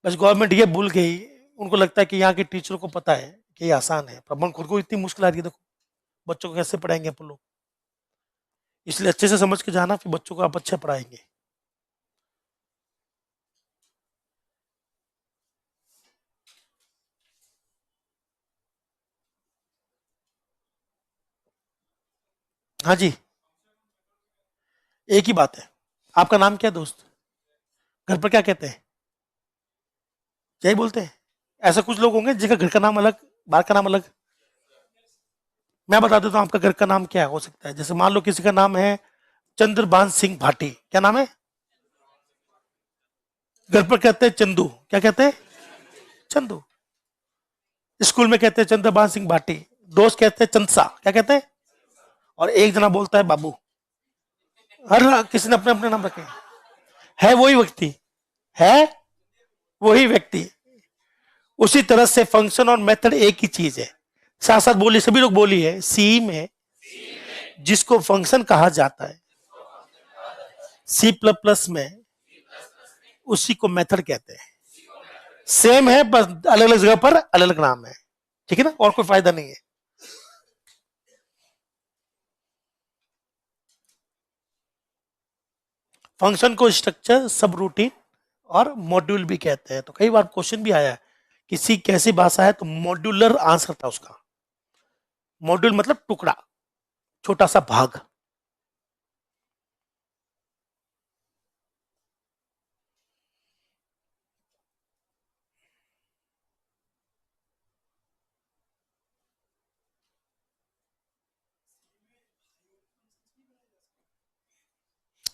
बस गवर्नमेंट ये भूल गई, उनको लगता है कि यहाँ के टीचरों को पता है कि ये आसान है, पर खुद को इतनी मुश्किल आ रही है। देखो बच्चों को कैसे पढ़ाएंगे अपन लोग, इसलिए अच्छे से समझ के जाना, फिर बच्चों को आप अच्छे पढ़ाएंगे। हाँ जी, एक ही बात है। आपका नाम क्या है दोस्त? घर पर क्या कहते हैं? यही बोलते हैं? ऐसा कुछ लोग होंगे जिनका घर का नाम अलग, बाहर का नाम अलग। मैं बता देता हूँ आपका घर का नाम क्या हो सकता है। जैसे मान लो किसी का नाम है चंद्रभान सिंह भाटी, क्या नाम है? घर पर कहते हैं चंदू, क्या कहते हैं? चंदू। स्कूल में कहते हैं चंद्रभान सिंह भाटी, दोस्त कहते हैं चंदसा, क्या कहते हैं? और एक जना बोलता है बाबू। हर किसी ने अपने अपने नाम रखे है, वही व्यक्ति है, वही व्यक्ति। उसी तरह से फंक्शन और मेथड एक ही चीज है। साथ साथ बोली, सभी लोग बोली है, सी में जिसको फंक्शन कहा जाता है सी प्लस प्लस में, उसी को मेथड कहते हैं। सेम है, बस अलग अलग जगह पर अलग अलग नाम है, ठीक है ना, और कोई फायदा नहीं है। फंक्शन को स्ट्रक्चर, सब रूटीन और मॉड्यूल भी कहते हैं। तो कई बार क्वेश्चन भी आया है किसी कैसी भाषा है, तो मॉड्यूलर आंसर था उसका। मॉड्यूल मतलब टुकड़ा, छोटा सा भाग।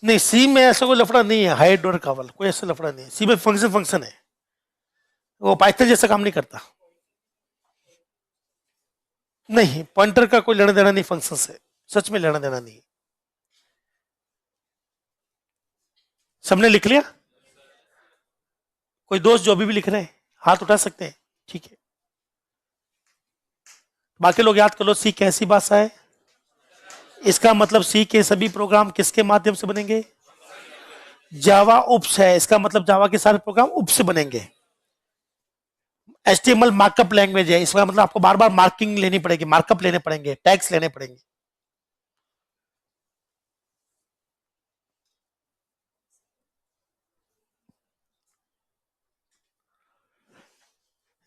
नहीं, सी में ऐसा कोई लफड़ा नहीं है, हाइड और कावल कोई ऐसा लफड़ा नहीं है। सी में फंक्शन फंक्शन है, वो पाइथन जैसा काम नहीं करता। नहीं, पॉइंटर का कोई लेना देना नहीं फंक्शन से, सच में लेना देना नहीं। सबने लिख लिया? कोई दोस्त जो अभी भी लिख रहे हैं हाथ उठा सकते हैं, ठीक है। बाकी लोग याद कर लो, सी कैसी भाषा है। इसका मतलब सी के सभी प्रोग्राम किसके माध्यम से बनेंगे? जावा उप्स है, इसका मतलब जावा के सारे प्रोग्राम उप्स से बनेंगे। HTML मार्कअप लैंग्वेज है, इसका मतलब आपको बार बार मार्किंग लेनी पड़ेगी, मार्कअप लेने पड़ेंगे, टैग्स लेने पड़ेंगे।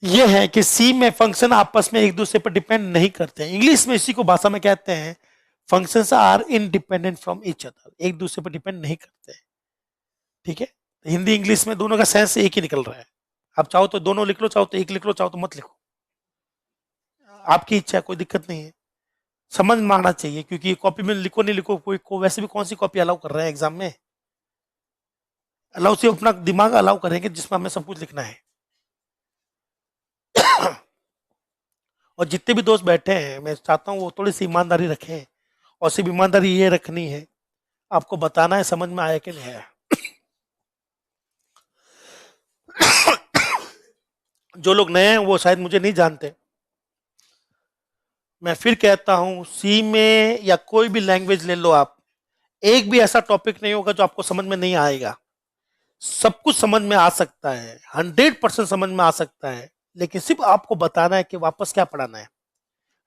यह है कि सी में फंक्शन आपस में एक दूसरे पर डिपेंड नहीं करते हैं। इंग्लिश में इसी को भाषा में कहते हैं functions are independent from each other, एक दूसरे पर डिपेंड नहीं करते हैं, ठीक है। हिंदी इंग्लिश में दोनों का सेंस एक ही निकल रहा है। आप चाहो तो दोनों लिख लो, चाहो तो एक लिख लो, चाहो तो मत लिखो, आपकी इच्छा है, कोई दिक्कत नहीं है। समझ में आना चाहिए, क्योंकि कॉपी में लिखो नहीं लिखो, कोई को वैसे भी कौन सी कॉपी अलाउ कर रहे हैं एग्जाम में। अलाउ से अपना दिमाग अलाउ करेंगे जिसमें हमें सब कुछ लिखना है। और जितने भी दोस्त बैठे हैं, मैं चाहता हूँ वो थोड़ी सी ईमानदारी रखें, और सिर्फ ईमानदारी ये रखनी है, आपको बताना है समझ में आया कि नहीं आया। जो लोग नए हैं वो शायद मुझे नहीं जानते, मैं फिर कहता हूं, सी में या कोई भी लैंग्वेज ले लो आप, एक भी ऐसा टॉपिक नहीं होगा जो आपको समझ में नहीं आएगा। सब कुछ समझ में आ सकता है, 100% समझ में आ सकता है, लेकिन सिर्फ आपको बताना है कि वापस क्या पढ़ाना है।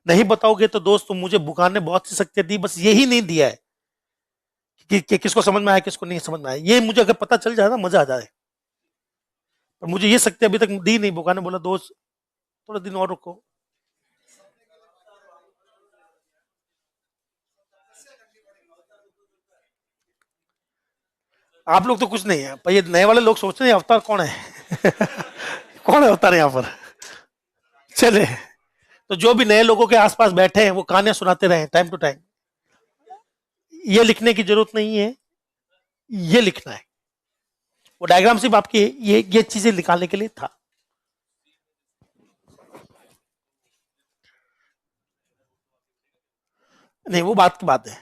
नहीं बताओगे तो दोस्त, तुम मुझे भुकान ने बहुत सी शक्तियां दी, बस यही नहीं दिया है कि किसको समझ में आया किसको नहीं समझ में आया। ये मुझे अगर पता चल जाए ना, मजा आ जाए। पर मुझे ये शक्ति अभी तक दी नहीं। भुकान ने बोला दोस्त थोड़ा दिन और रुको। आप लोग तो कुछ नहीं है पर ये नए वाले लोग सोच रहे हैं अवतार कौन है। कौन है अवतार यहाँ पर। चले, तो जो भी नए लोगों के आसपास बैठे हैं वो कहानियां सुनाते रहे टाइम टू टाइम। ये लिखने की जरूरत नहीं है, ये लिखना है। वो डायग्राम सिर्फ आपकी ये चीजें निकालने के लिए था। नहीं, वो बात की बात है,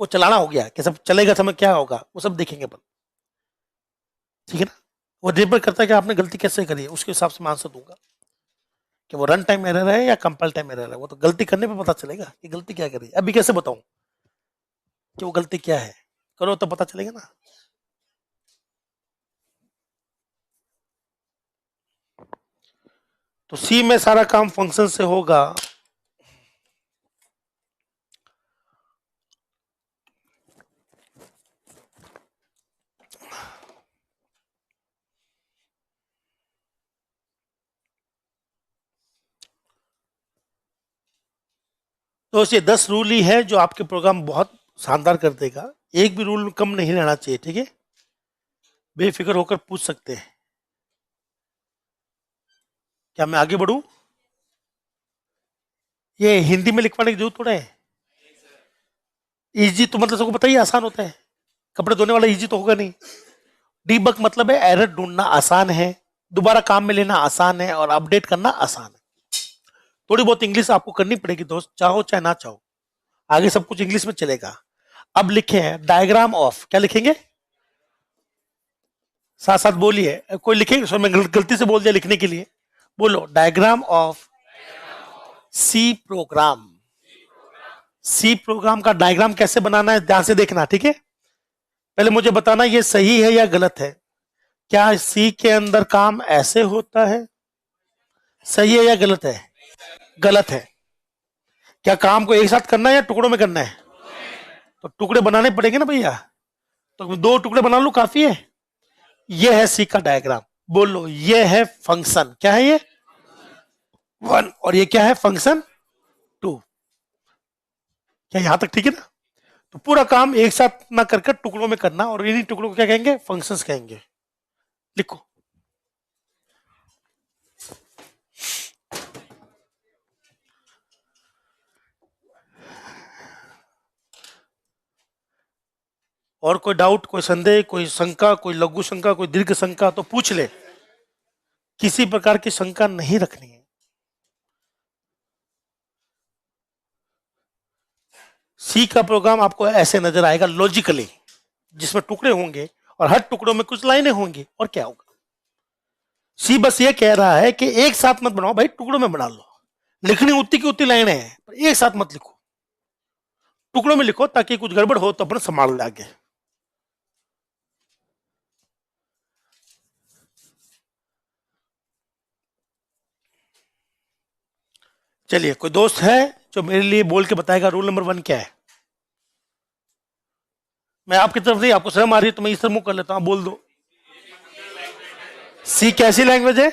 वो चलाना हो गया कि सब चलेगा, समय क्या होगा वो सब देखेंगे अपन, ठीक है ना। वो निर्भर करता है कि आपने गलती कैसे करी है, उसके हिसाब से मैं आंसर दूंगा कि वो रन टाइम एरर है या कंपाइल टाइम एरर है। वो तो गलती करने पे पता चलेगा कि गलती क्या करी। अभी कैसे बताऊं कि वो गलती क्या है, करो तो पता चलेगा ना। तो सी में सारा काम फंक्शन से होगा। तो ये 10 रूल ही है जो आपके प्रोग्राम बहुत शानदार कर देगा। एक भी रूल कम नहीं रहना चाहिए, ठीक है। बेफिक्र होकर पूछ सकते हैं। क्या मैं आगे बढ़ूं? ये हिंदी में लिखवाने की जरूरत थोड़ा है। इजी तो मतलब सबको पता ही आसान होता है, कपड़े धोने वाला इजी तो होगा नहीं। डीबग मतलब है एरर ढूंढना आसान है, दोबारा काम में लेना आसान है, और अपडेट करना आसान है। थोड़ी बहुत इंग्लिश आपको करनी पड़ेगी दोस्त, चाहो चाहे ना चाहो, आगे सब कुछ इंग्लिश में चलेगा। अब लिखे हैं डायग्राम ऑफ, क्या लिखेंगे? साथ साथ बोलिए, कोई लिखेंगे? सर मैं गलती से बोल दिया लिखने के लिए, बोलो diagram of C program. C program का डायग्राम कैसे बनाना है ध्यान से देखना, ठीक है। पहले मुझे बताना ये सही है या गलत है। क्या सी के अंदर काम ऐसे होता है? सही है या गलत है? गलत है। क्या काम को एक साथ करना है या टुकड़ों में करना है? तो टुकड़े बनाने पड़ेंगे ना भैया, तो 2 टुकड़े बना लो काफी है। ये है सी का डायग्राम। बोलो ये है फंक्शन, क्या है ये? 1। और ये क्या है? फंक्शन 2। क्या यहां तक ठीक है ना? तो पूरा काम एक साथ ना करके टुकड़ों में करना, और इन्हीं टुकड़ों को क्या कहेंगे? फंक्शंस कहेंगे। लिखो। और कोई डाउट, कोई संदेह, कोई शंका, कोई लघु शंका, कोई दीर्घ शंका तो पूछ ले। किसी प्रकार की शंका नहीं रखनी है। सी का प्रोग्राम आपको ऐसे नजर आएगा लॉजिकली, जिसमें टुकड़े होंगे और हर टुकड़ों में कुछ लाइनें होंगी, और क्या होगा। सी बस ये कह रहा है कि एक साथ मत बनाओ भाई, टुकड़ों में बना लो। लिखनी उतनी की उतनी लाइनें हैं, पर एक साथ मत लिखो, टुकड़ों में लिखो, ताकि कुछ गड़बड़ हो तो अपन संभाल ले आगे। चलिए, कोई दोस्त है जो मेरे लिए बोल के बताएगा रूल नंबर 1 क्या है? मैं आपकी तरफ नहीं, आपको शर्म आ रही है तो मैं इस तरह मुंह कर लेता हूं, बोल दो। सी कैसी लैंग्वेज है?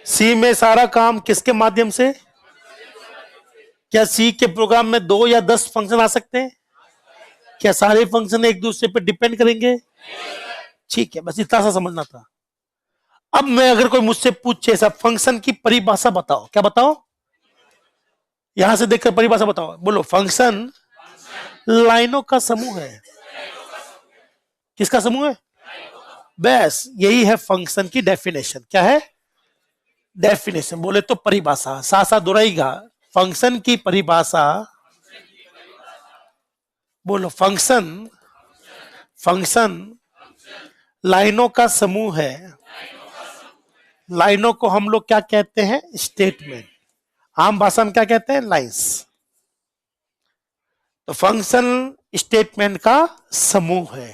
सी में सारा काम किसके माध्यम से? क्या सी के प्रोग्राम में 2 या 10 फंक्शन आ सकते हैं? क्या सारे फंक्शन एक दूसरे पर डिपेंड करेंगे? ठीक है, बस इतना सा समझना था। अब मैं अगर कोई मुझसे पूछे सब फंक्शन की परिभाषा बताओ, क्या बताओ? यहां से देखकर परिभाषा बताओ। बोलो, फंक्शन लाइनों का समूह है। किसका समूह है? बस यही है फंक्शन की डेफिनेशन। क्या है डेफिनेशन? बोले तो परिभाषा, सा सा दोहराएगा। फंक्शन की परिभाषा। बोलो, फंक्शन फंक्शन लाइनों का समूह है। लाइनों को हम लोग क्या कहते हैं? स्टेटमेंट। आम भाषा में क्या कहते हैं? लाइंस। तो फंक्शन स्टेटमेंट का समूह है।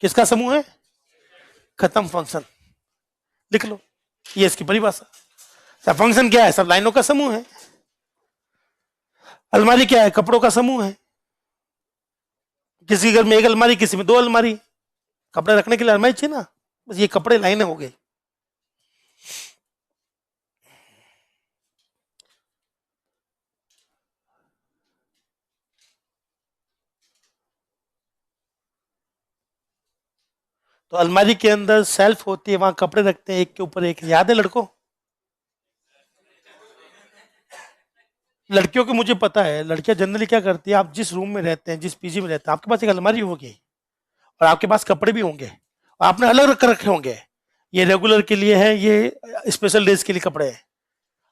किसका समूह है? खत्म, फंक्शन। लिख लो, ये इसकी परिभाषा। सब फंक्शन क्या है? सब लाइनों का समूह है। अलमारी क्या है? कपड़ों का समूह है। किसी घर में 1 अलमारी, किसी में 2 अलमारी। कपड़े रखने के लिए अलमारी चाहिए ना, बस ये कपड़े लाइनें हो गई। तो अलमारी के अंदर सेल्फ होती है, वहां कपड़े रखते हैं एक के ऊपर एक। याद है लड़कों? लड़कियों को मुझे पता है, लड़कियां जनरली क्या करती है, आप जिस रूम में रहते हैं, जिस पीजी में रहते हैं, आपके पास एक अलमारी होगी और आपके पास कपड़े भी होंगे, और आपने अलग रख रखे होंगे। ये रेगुलर के लिए है, ये स्पेशल डेज के लिए कपड़े हैं,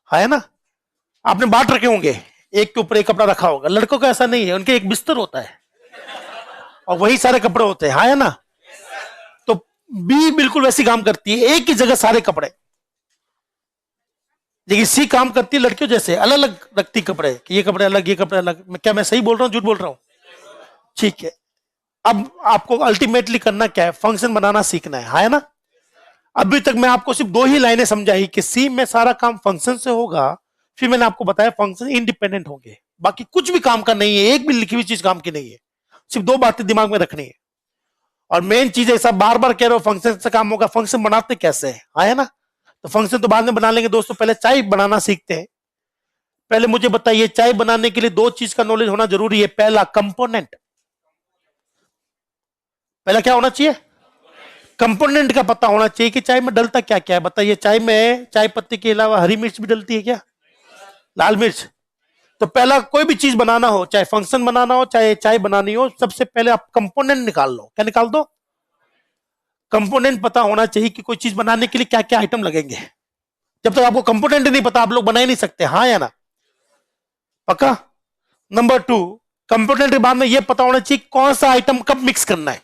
है ना? आपने बांट रखे होंगे, एक के ऊपर एक कपड़ा रखा होगा। लड़कों का ऐसा नहीं है, उनके एक बिस्तर होता है और वही सारे कपड़े होते हैं, है ना? तो बी बिल्कुल वैसी काम करती है, एक ही जगह सारे कपड़े। लेकिन सी काम करती है लड़कियों जैसे, अलग अलग रखती कपड़े, कि ये कपड़े अलग, ये कपड़े अलग। क्या मैं सही बोल रहा हूँ, झूठ बोल रहा हूँ? ठीक है। अब आपको अल्टीमेटली करना क्या है? फंक्शन बनाना सीखना है ना? अभी तक मैं आपको सिर्फ 2 ही लाइनें समझाई कि सी में सारा काम फंक्शन से होगा। फिर मैंने आपको बताया फंक्शन इंडिपेंडेंट होंगे, बाकी कुछ भी काम का नहीं है, एक भी लिखी हुई चीज काम की नहीं है। सिर्फ 2 बातें दिमाग में रखनी है। और मेन चीज है, सब बार बार कह रहे हो फंक्शन से काम होगा, फंक्शन बनाते कैसे है ना? तो फंक्शन तो बाद में बना लेंगे दोस्तों, पहले चाय बनाना सीखते हैं। पहले मुझे बताइए, चाय बनाने के लिए 2 चीज का नॉलेज होना जरूरी है। पहला कंपोनेंट, पहला क्या होना चाहिए? कंपोनेंट का पता होना चाहिए कि चाय में डलता क्या क्या है। बताइए, चाय में चाय पत्ती के अलावा हरी मिर्च भी डलती है क्या? लाल मिर्च। तो पहला कोई भी चीज बनाना हो, चाहे फंक्शन बनाना हो, चाहे चाय बनानी हो, सबसे पहले आप कंपोनेंट निकाल लो। क्या निकाल दो? कंपोनेंट पता होना चाहिए कि कोई चीज बनाने के लिए क्या क्या आइटम लगेंगे। जब तक आपको कंपोनेंट नहीं पता, आप लोग बना ही नहीं सकते, हाँ या ना? पक्का? नंबर 2, कंपोनेंट के बाद में यह पता होना चाहिए कौन सा आइटम कब मिक्स करना है।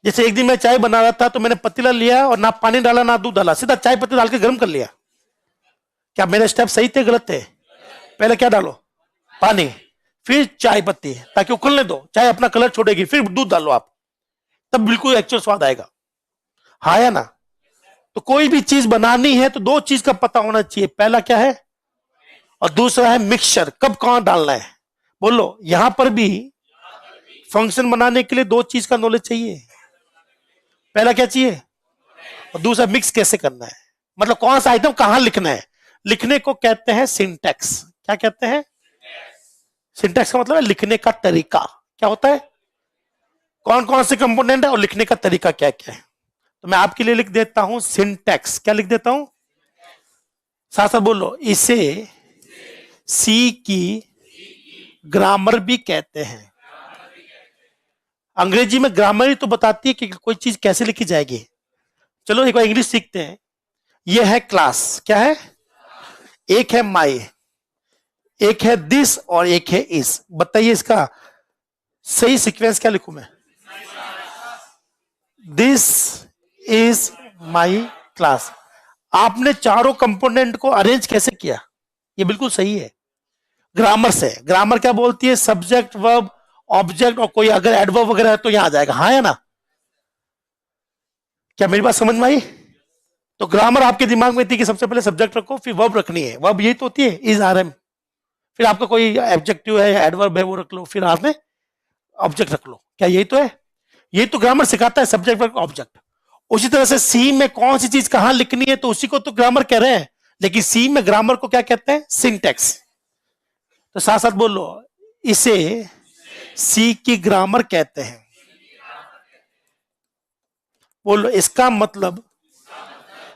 जैसे एक दिन मैं चाय बना रहा था, तो मैंने पतीला लिया और ना पानी डाला ना दूध डाला, सीधा चाय पत्ती डाल के गर्म कर लिया। क्या मेरे स्टेप सही थे गलत थे? पहले क्या डालो, पानी, फिर चाय पत्ती, ताकि उखलने दो, चाय अपना कलर छोड़ेगी, फिर दूध डालो आप, तब बिल्कुल एक्चुअल स्वाद आएगा। हाँ या ना? तो कोई भी चीज बनानी है तो दो चीज का पता होना चाहिए, पहला क्या है और दूसरा है मिक्सचर, कब कहां डालना है। बोलो, यहां पर भी फंक्शन बनाने के लिए दो चीज का नॉलेज चाहिए, पहला क्या चाहिए और दूसरा मिक्स कैसे करना है, मतलब कौन सा आइटम कहां लिखना है। लिखने को कहते हैं सिंटैक्स। क्या कहते हैं? सिंटैक्स का मतलब है लिखने का तरीका। क्या होता है, कौन कौन से कंपोनेंट है और लिखने का तरीका क्या क्या है। तो मैं आपके लिए लिख देता हूं सिंटैक्स। क्या लिख देता हूं, साथ साथ बोलो, इसे सी की ग्रामर भी कहते हैं। अंग्रेजी में ग्रामर ही तो बताती है कि कोई चीज कैसे लिखी जाएगी। चलो एक बार इंग्लिश सीखते हैं। यह है क्लास, क्या है, एक है माई, एक है दिस और एक है इस। बताइए इसका सही सीक्वेंस क्या लिखूं मैं। This is my class. आपने चारों कंपोनेंट को अरेंज कैसे किया, ये बिल्कुल सही है, ग्रामर से। ग्रामर क्या बोलती है, सब्जेक्ट वर्ब ऑब्जेक्ट और कोई अगर एडवर्ब वगैरह है तो यहां आ जाएगा। हाँ या ना? क्या मेरी बात समझ में आई? तो ग्रामर आपके दिमाग में थी कि सबसे पहले सब्जेक्ट रखो, फिर वर्ब रखनी है। वर्ब यही तो होती है, इज आर एम, फिर आपका कोई एडजेक्टिव है या एडवर्ब है वो रख लो, फिर आपने ऑब्जेक्ट रख लो। क्या यही तो है? यही तो ग्रामर सिखाता है, सब्जेक्ट वर्ब ऑब्जेक्ट। उसी तरह से सी में कौन सी चीज कहां लिखनी है तो उसी को तो ग्रामर कह रहे हैं, लेकिन सी में ग्रामर को क्या कहते हैं, सिंटेक्स। तो साथ साथ बोलो, इसे सी की ग्रामर कहते हैं। बोलो, इसका मतलब,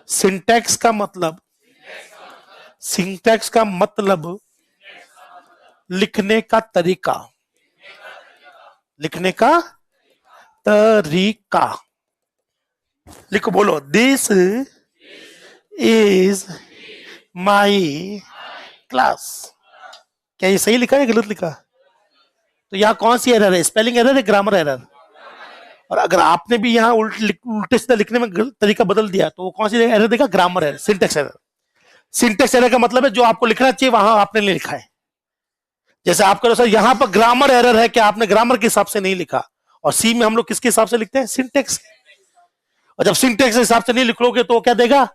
सिंटेक्स का मतलब, सिंटेक्स का मतलब लिखने का तरीका, लिखने का तरीका। लिखो, बोलो, दिस इज माई क्लास। क्या ये सही लिखा है गलत लिखा? तो यहां कौन सी एरर है, स्पेलिंग एरर है, ग्रामर एरर? और अगर आपने भी यहाँ उल्टे सीधा लिखने में तरीका बदल दिया तो वो कौन सी एरर देगा, grammar error, syntax error. Syntax error का मतलब है जो आपको लिखना चाहिए वहां आपने नहीं लिखा है। जैसे आप करो सर, यहां पर ग्रामर एरर है कि आपने ग्रामर के हिसाब से नहीं लिखा, और सी में हम लोग किसके हिसाब से लिखते हैं, सिंटेक्स। और जब सिंटेक्स के हिसाब से नहीं लिख लोगे तो क्या देगा,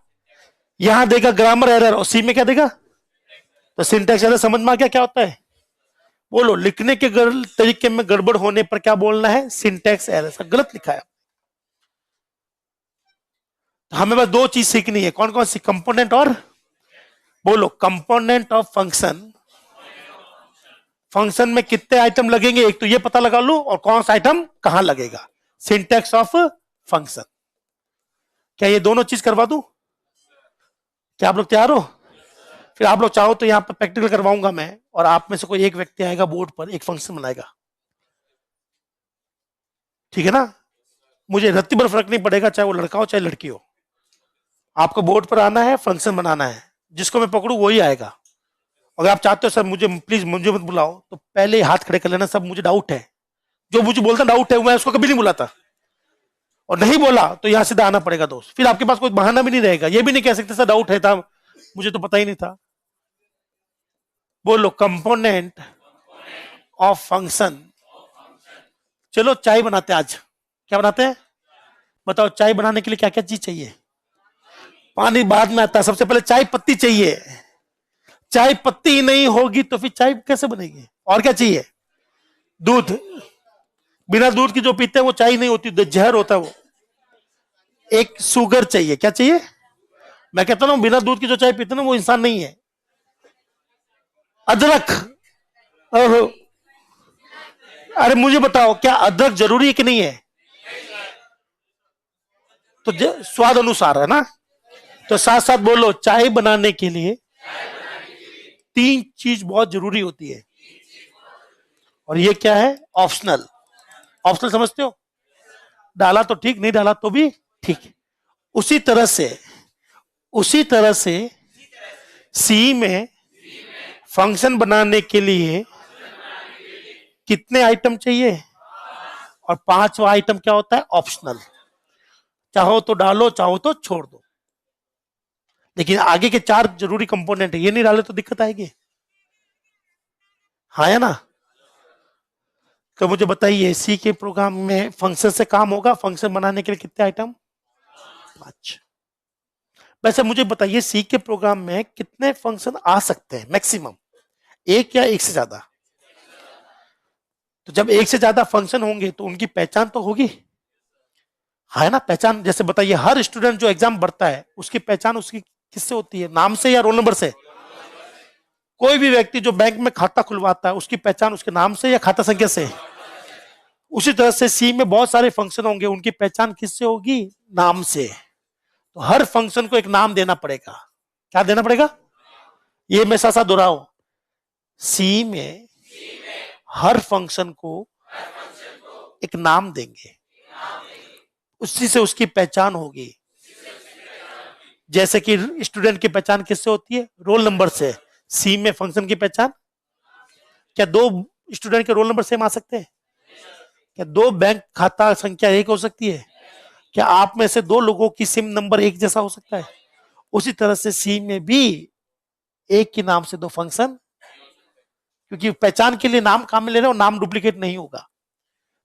यहां देगा ग्रामर एरर और सी में क्या देगा। तो सिंटेक्स एरर समझ में आ गया क्या होता है? बोलो, लिखने के तरीके में गड़बड़ होने पर क्या बोलना है, सिंटेक्स एरर, सब गलत लिखा है। तो हमें बस दो चीज सीखनी है, कौन कौन सी, कंपोनेंट और, बोलो, कंपोनेंट ऑफ फंक्शन। फंक्शन में कितने आइटम लगेंगे एक तो ये पता लगा लो, और कौन सा आइटम कहां लगेगा, सिंटेक्स ऑफ फंक्शन। क्या ये दोनों चीज करवा दूं? क्या आप लोग तैयार हो? फिर आप लोग चाहो तो यहां पर प्रैक्टिकल करवाऊंगा मैं, और आप में से कोई एक व्यक्ति आएगा बोर्ड पर, एक फंक्शन बनाएगा, ठीक है ना। मुझे रत्ती भर फर्क नहीं पड़ेगा, चाहे वो लड़का हो चाहे लड़की हो। आपको बोर्ड पर आना है, फंक्शन बनाना है, जिसको मैं पकड़ू वही आएगा। अगर आप चाहते हो सर मुझे प्लीज मुझे मत बुलाओ, तो पहले ही हाथ खड़े कर लेना, सब मुझे डाउट है, जो मुझे बोलता डाउट है मैं उसको कभी नहीं बुलाता, और नहीं बोला तो यहां सीधा आना पड़ेगा दोस्त। फिर आपके पास कोई बहाना भी नहीं रहेगा, ये भी नहीं कह सकते सर डाउट है था, मुझे तो पता ही नहीं था। बोलो, कंपोनेंट ऑफ फंक्शन। चलो चाय बनाते हैं आज, क्या बनाते हैं बताओ। चाय बनाने के लिए क्या क्या चीज चाहिए, पानी बाद में आता है, सबसे पहले चाय पत्ती चाहिए। चाय पत्ती ही नहीं होगी तो फिर चाय कैसे बनेगी, और क्या चाहिए, दूध। बिना दूध की जो पीते हैं वो चाय नहीं होती, जहर होता है वो। एक शुगर चाहिए, क्या चाहिए, मैं कहता हूं बिना दूध की जो चाय पीते ना वो इंसान नहीं है। अदरक, ओहो, अरे मुझे बताओ क्या अदरक जरूरी है कि नहीं है, तो स्वाद अनुसार है ना। तो साथ साथ बोलो, चाय बनाने के लिए तीन चीज बहुत जरूरी होती है, और ये क्या है, ऑप्शनल। ऑप्शनल समझते हो, डाला तो ठीक, नहीं डाला तो भी ठीक। उसी तरह से, उसी तरह से सी में फंक्शन बनाने के लिए कितने आइटम चाहिए, और पांचवा आइटम क्या होता है, ऑप्शनल। चाहो तो डालो, चाहो तो छोड़ दो, लेकिन आगे के चार जरूरी कंपोनेंट है, ये नहीं डाले तो दिक्कत आएगी। हाँ है ना? तो मुझे बताइए सी के प्रोग्राम में फंक्शन से काम होगा, फंक्शन बनाने के लिए कितने आइटम? 5। वैसे मुझे बताइए सी के प्रोग्राम में कितने फंक्शन आ सकते हैं मैक्सिमम? एक या एक से ज्यादा? तो जब एक से ज्यादा फंक्शन होंगे तो उनकी पहचान तो होगी, है ना? पहचान जैसे बताइए, हर स्टूडेंट जो एग्जाम भरता है उसकी पहचान उसकी किससे होती है? नाम से या रोल नंबर से? कोई भी व्यक्ति जो बैंक में खाता खुलवाता है उसकी पहचान उसके नाम से या खाता संख्या से? उसी तरह से सी में बहुत सारे फंक्शन होंगे, उनकी पहचान किससे होगी? नाम से। तो हर फंक्शन को एक नाम देना पड़ेगा। क्या देना पड़ेगा? ये मैं साथ साथ दोहराऊं, सी में हर फंक्शन को एक नाम देंगे, उसी से उसकी पहचान होगी। जैसे कि स्टूडेंट की पहचान किससे होती है? रोल नंबर से। सी में फंक्शन की पहचान, क्या दो स्टूडेंट के रोल नंबर सेम आ सकते हैं? क्या दो बैंक खाता संख्या एक हो सकती है? क्या आप में से दो लोगों की सिम नंबर एक जैसा हो सकता है? उसी तरह से सी में भी एक के नाम से दो फंक्शन, क्योंकि पहचान के लिए नाम काम में ले रहे हो, नाम डुप्लीकेट नहीं होगा।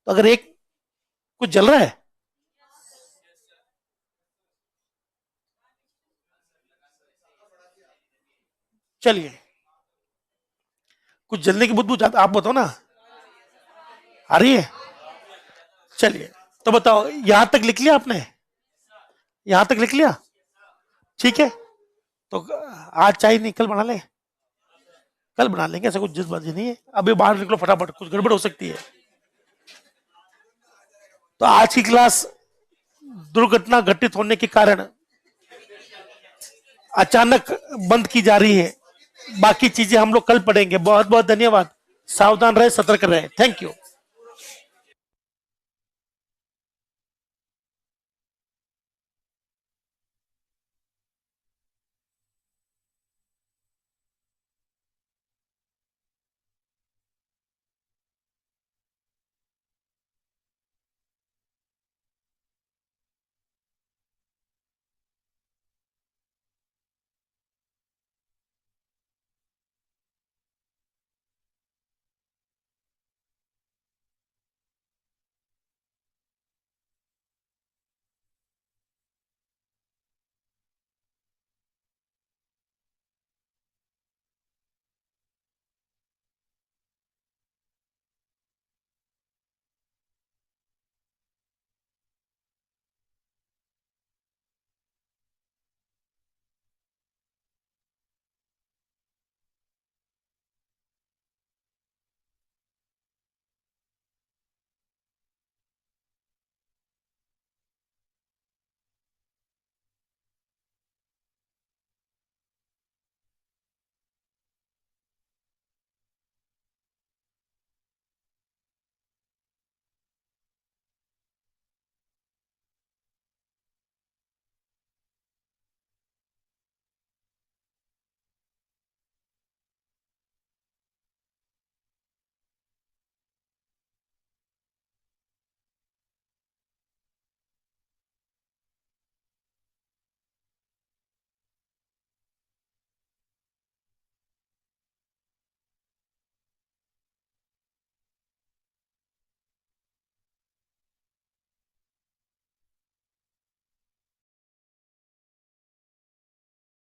तो अगर एक कुछ जल रहा है, चलिए कुछ जलने की बुदबू आप बताओ ना, आ रही है? चलिए तो बताओ, यहां तक लिख लिया आपने? यहां तक लिख लिया? ठीक है। तो आज चाय नहीं, कल बना ले, कल बना लेंगे, ऐसा कुछ जल्दबाजी नहीं है। अभी बाहर निकलो फटाफट, कुछ गड़बड़ हो सकती है। तो आज की क्लास दुर्घटना घटित होने के कारण अचानक बंद की जा रही है। बाकी चीजें हम लोग कल पढ़ेंगे। बहुत बहुत धन्यवाद। सावधान रहे, सतर्क रहे। Thank you.